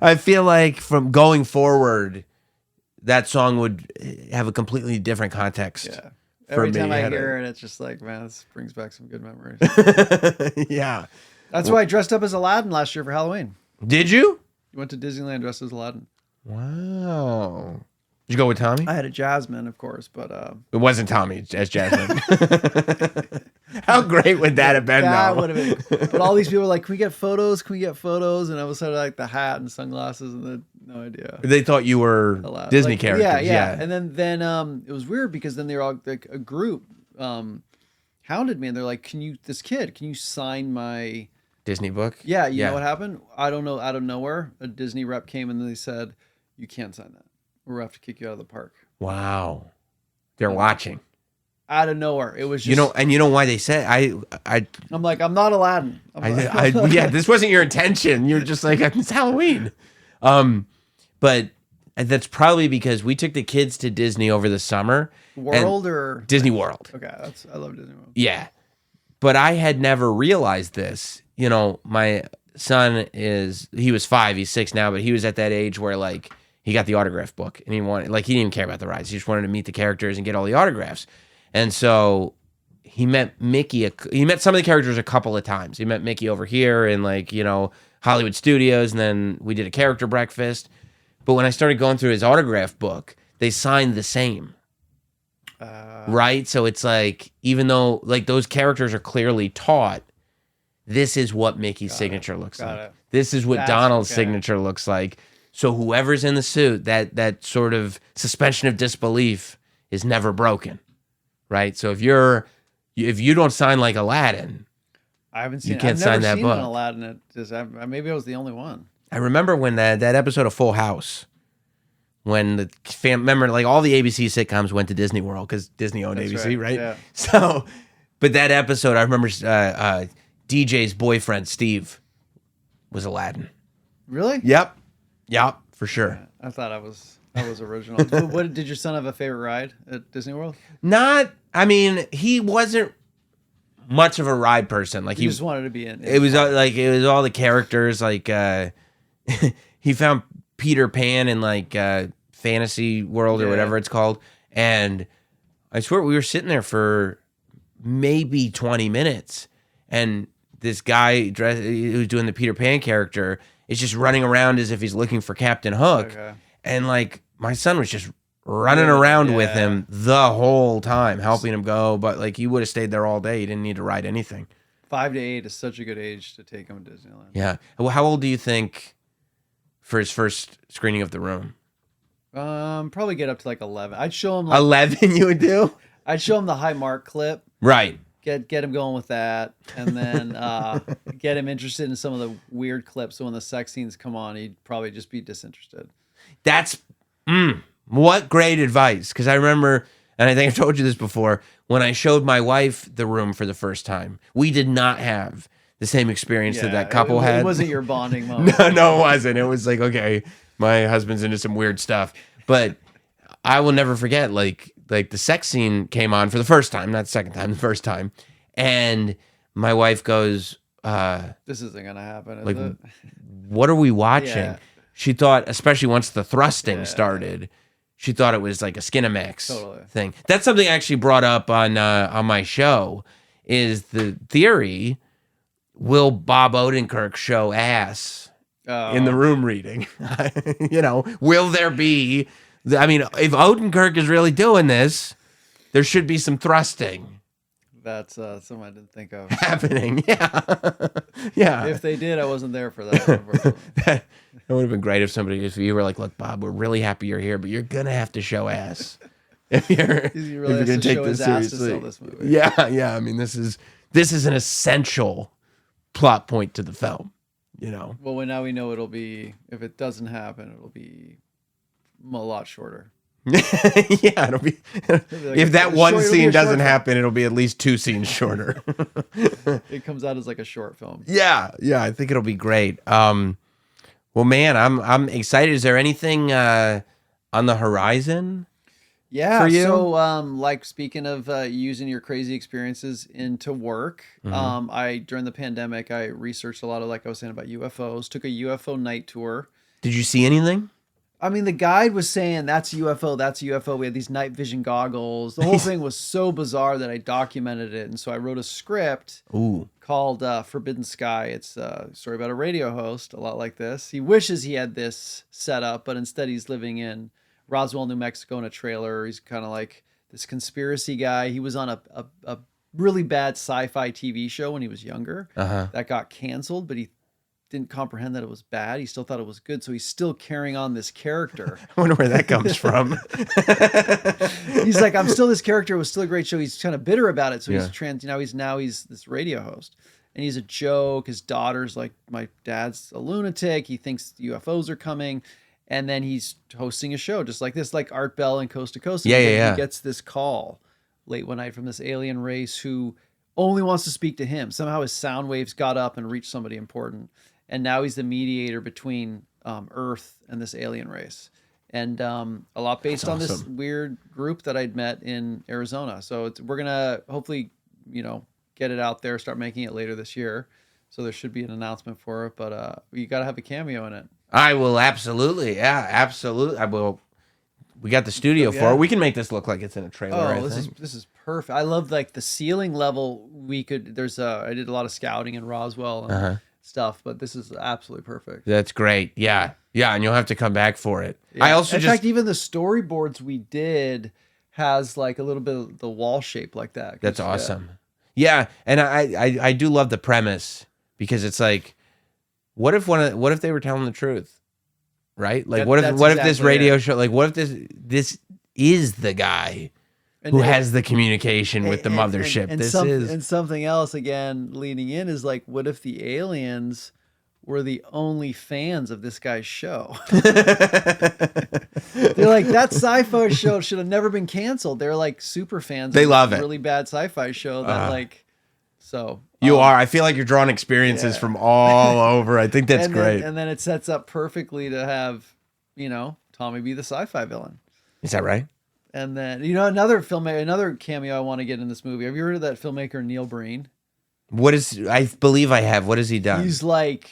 I feel like from going forward, that song would have a completely different context. Yeah. Every time I hear it, it's just like, man, this brings back some good memories. Yeah. That's why I dressed up as Aladdin last year for Halloween. Did you? You went to Disneyland dressed as Aladdin. Wow. Did you go with Tommy? I had a Jasmine, of course, but it wasn't Tommy as Jasmine. How great would that have been? That would have been. But all these people were like, "Can we get photos? Can we get photos?" And I was sort of like the hat and sunglasses, and then no idea. They thought you were Disney characters. Yeah. And then it was weird because then they were all like a group hounded me, and they're like, "Can you sign my Disney book?" Yeah. You know what happened? I don't know. Out of nowhere, a Disney rep came and they said, "You can't sign that. We'll have to kick you out of the park." Wow. They're watching. Out of nowhere. It was just... You know why they said... I'm like, I'm not Aladdin. Yeah, this wasn't your intention. You're just like, it's Halloween. But that's probably because we took the kids to Disney over the summer. World or... Disney World. Okay, I love Disney World. Yeah. But I had never realized this. My son he was 5, he's 6 now, but he was at that age where like... He got the autograph book, and he didn't even care about the rides. He just wanted to meet the characters and get all the autographs. And so he met Mickey. He met some of the characters a couple of times. He met Mickey over here in Hollywood Studios, and then we did a character breakfast. But when I started going through his autograph book, they signed the same. Right? So it's like, even though like those characters are clearly taught, this is what Mickey's signature looks like. This is what Donald's signature looks like. So whoever's in the suit, that sort of suspension of disbelief is never broken, right? So if you don't sign like Aladdin, I haven't seen. You can't sign that book. Aladdin. Maybe I was the only one. I remember when that episode of Full House, when remember like all the ABC sitcoms went to Disney World because Disney owned ABC, right? Yeah. So, but that episode, I remember DJ's boyfriend Steve was Aladdin. Really? Yep. Yep, for sure. I thought I was original. What did your son have a favorite ride at Disney World? I mean, he wasn't much of a ride person. Like He just wanted to be in. It was like it was all the characters. Like he found Peter Pan in like Fantasy World or whatever it's called, and I swear we were sitting there for maybe 20 minutes, and this guy who's doing the Peter Pan character is just running around as if he's looking for Captain Hook, and like my son was just running around with him the whole time, helping him go. But like he would have stayed there all day. He didn't need to ride anything. 5 to 8 is such a good age to take him to Disneyland. Yeah. Well, how old do you think for his first screening of The Room? Probably get up to like 11. I'd show him 11. You would do? I'd show him the High Mark clip. Right. Get him going with that, and then get him interested in some of the weird clips. So when the sex scenes come on, he'd probably just be disinterested. That's what great advice. Because I remember, and I think I've told you this before, when I showed my wife The Room for the first time, we did not have the same experience that couple had. It wasn't your bonding moment. No, it wasn't. It was like, okay, my husband's into some weird stuff. But I will never forget, like the sex scene came on for the first time, not the second time, the first time. And my wife goes, this isn't going to happen, is it? What are we watching? Yeah. She thought, especially once the thrusting started, she thought it was like a Skinamax thing. That's something I actually brought up on my show, is the theory, will Bob Odenkirk show ass in The Room reading? Will there be... I mean, if Odenkirk is really doing this, there should be some thrusting. That's something I didn't think of. Happening, yeah. If they did, I wasn't there for that. That would have been great if you were like, look, Bob, we're really happy you're here, but you're going to have to show ass. If you're going to take this seriously. This movie. Yeah. I mean, this is an essential plot point to the film, Well, now we know it'll be, if it doesn't happen, it'll be a lot shorter. Yeah, it'll be if that one scene doesn't happen, it'll be at least 2 scenes shorter. It comes out as like a short film. Yeah, I think it'll be great. Well, man, I'm excited. Is there anything on the horizon? Yeah, for you? So like speaking of using your crazy experiences into work, I during the pandemic I researched a lot of, like I was saying, about UFOs. Took a UFO night tour. Did you see anything? I mean, the guide was saying, that's a UFO, that's a UFO. We had these night vision goggles. The whole thing was so bizarre that I documented it. And so I wrote a script called Forbidden Sky. It's a story about a radio host, a lot like this. He wishes he had this set up, but instead he's living in Roswell, New Mexico in a trailer. He's kind of like this conspiracy guy. He was on a really bad sci-fi TV show when he was younger. That got canceled, but he didn't comprehend that it was bad. He still thought it was good, so he's still carrying on this character. I wonder where that comes from. He's like, I'm still this character. It was still a great show. He's kind of bitter about it, so he's this radio host, and he's a joke. His daughter's like, my dad's a lunatic. He thinks UFOs are coming, and then he's hosting a show just like this, like Art Bell and Coast to Coast. Yeah. He gets this call late one night from this alien race who only wants to speak to him. Somehow his sound waves got up and reached somebody important. And now he's the mediator between Earth and this alien race. And a lot based on this weird group that I'd met in Arizona. So we're going to hopefully, get it out there, start making it later this year. So there should be an announcement for it. But you got to have a cameo in it. I will, absolutely. Yeah, absolutely. I will. We got the studio for it. We can make this look like it's in a trailer. This is perfect. I love like the ceiling level. I did a lot of scouting in Roswell and stuff, but this is absolutely perfect. That's great. Yeah, and you'll have to come back for it. Yeah. I also in fact, even the storyboards we did has like a little bit of the wall shape like that. That's awesome. Yeah, and I do love the premise, because it's like, what if they were telling the truth, right? Like what if this radio show, like what if this is the guy who has the communication with the mothership? And something else, again, leaning in, is like, what if the aliens were the only fans of this guy's show? They're like, that sci-fi show should have never been canceled. They're like super fans. They love a it. really bad sci-fi show that You are. I feel like you're drawing experiences from all over. I think that's great. And then it sets up perfectly to have, Tommy be the sci-fi villain. Is that right? And then, another cameo I want to get in this movie. Have you heard of that filmmaker, Neil Breen? I believe I have. What has he done? He's like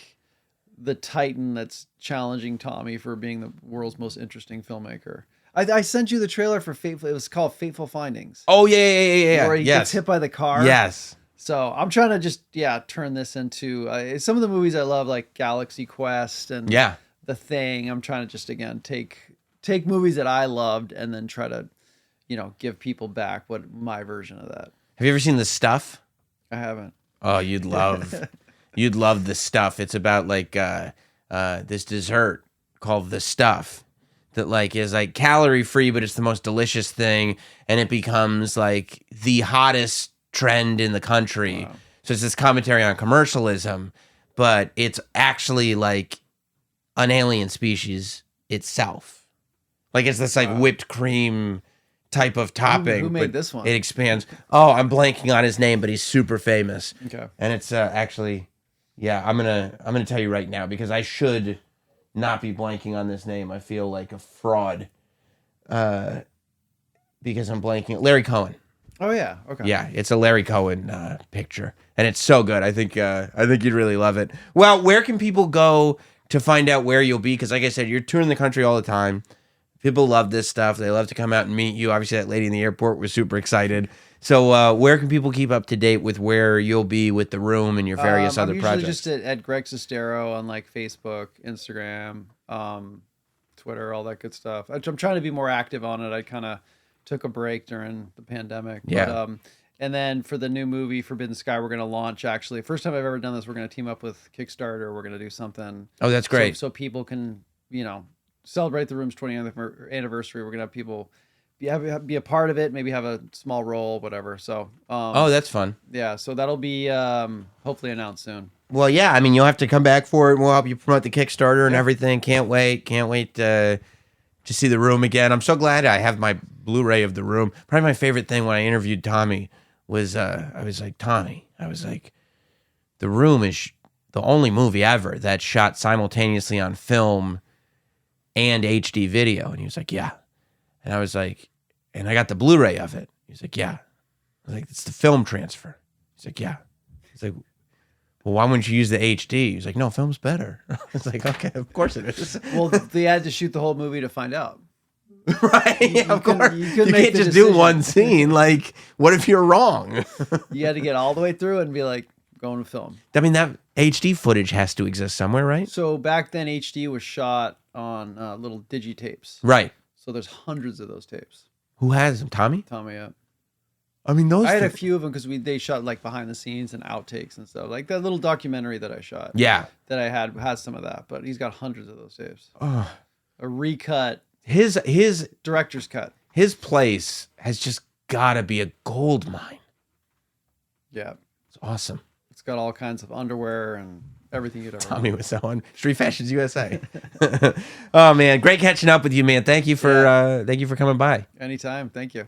the titan that's challenging Tommy for being the world's most interesting filmmaker. I sent you the trailer for Fateful. It was called Fateful Findings. Oh, yeah. Where he gets hit by the car. Yes. So I'm trying to just, turn this into some of the movies I love, like Galaxy Quest and The Thing. I'm trying to just, again, take movies that I loved and then try to, give people back my version of that. Have you ever seen The Stuff? I haven't. Oh, you'd love The Stuff. It's about like this dessert called The Stuff that like is like calorie free, but it's the most delicious thing, and it becomes like the hottest trend in the country. Wow. So it's this commentary on commercialism, but it's actually like an alien species itself. Like it's this like whipped cream type of topping. Who made this one? It expands. Oh, I'm blanking on his name, but he's super famous. Okay. And it's actually, I'm gonna tell you right now because I should not be blanking on this name. I feel like a fraud because I'm blanking. Larry Cohen. Oh yeah. Okay. Yeah, it's a Larry Cohen picture, and it's so good. I think you'd really love it. Well, where can people go to find out where you'll be? Because like I said, you're touring the country all the time. People love this stuff. They love to come out and meet you. Obviously, that lady in the airport was super excited. So where can people keep up to date with where you'll be with The Room and your various other projects? I'm usually just at Greg Sestero on like Facebook, Instagram, Twitter, all that good stuff. I'm trying to be more active on it. I kind of took a break during the pandemic. Yeah. But, and then for the new movie, Forbidden Sky, we're going to launch, actually. First time I've ever done this, we're going to team up with Kickstarter. We're going to do something. Oh, that's great. So people can, celebrate The Room's 20th anniversary. We're going to have people be a part of it, maybe have a small role, whatever. So, that's fun. Yeah, so that'll be hopefully announced soon. Well, yeah, I mean, you'll have to come back for it. We'll help you promote the Kickstarter and everything. Can't wait to see The Room again. I'm so glad I have my Blu-ray of The Room. Probably my favorite thing when I interviewed Tommy was I was like, The Room is the only movie ever that's shot simultaneously on film and HD video. And he was like, yeah. And I was like, and I got the Blu-ray of it. He's like, yeah. I was like, it's the film transfer. He's like, yeah. He's like, well, why wouldn't you use the HD? He's like, no, film's better. I was like, okay, of course it is. Well, they had to shoot the whole movie to find out. Right, yeah, of course. You can't just do one scene. Like, what if you're wrong? You had to get all the way through and be like, going to film. I mean, that HD footage has to exist somewhere, right? So back then, HD was shot on little digitapes. Right. So there's hundreds of those tapes. Who has them? Tommy? Tommy, yeah. I mean, I had a few of them because they shot like behind the scenes and outtakes and stuff. Like that little documentary that I shot. Yeah. That I has some of that, but he's got hundreds of those tapes. Oh. A recut. His director's cut. His place has just got to be a gold mine. Yeah. It's awesome. It's got all kinds of underwear and everything you'd ever Tommy was selling Street Fashions USA. Oh man, great catching up with you, man. Thank you for coming by. Anytime. Thank you.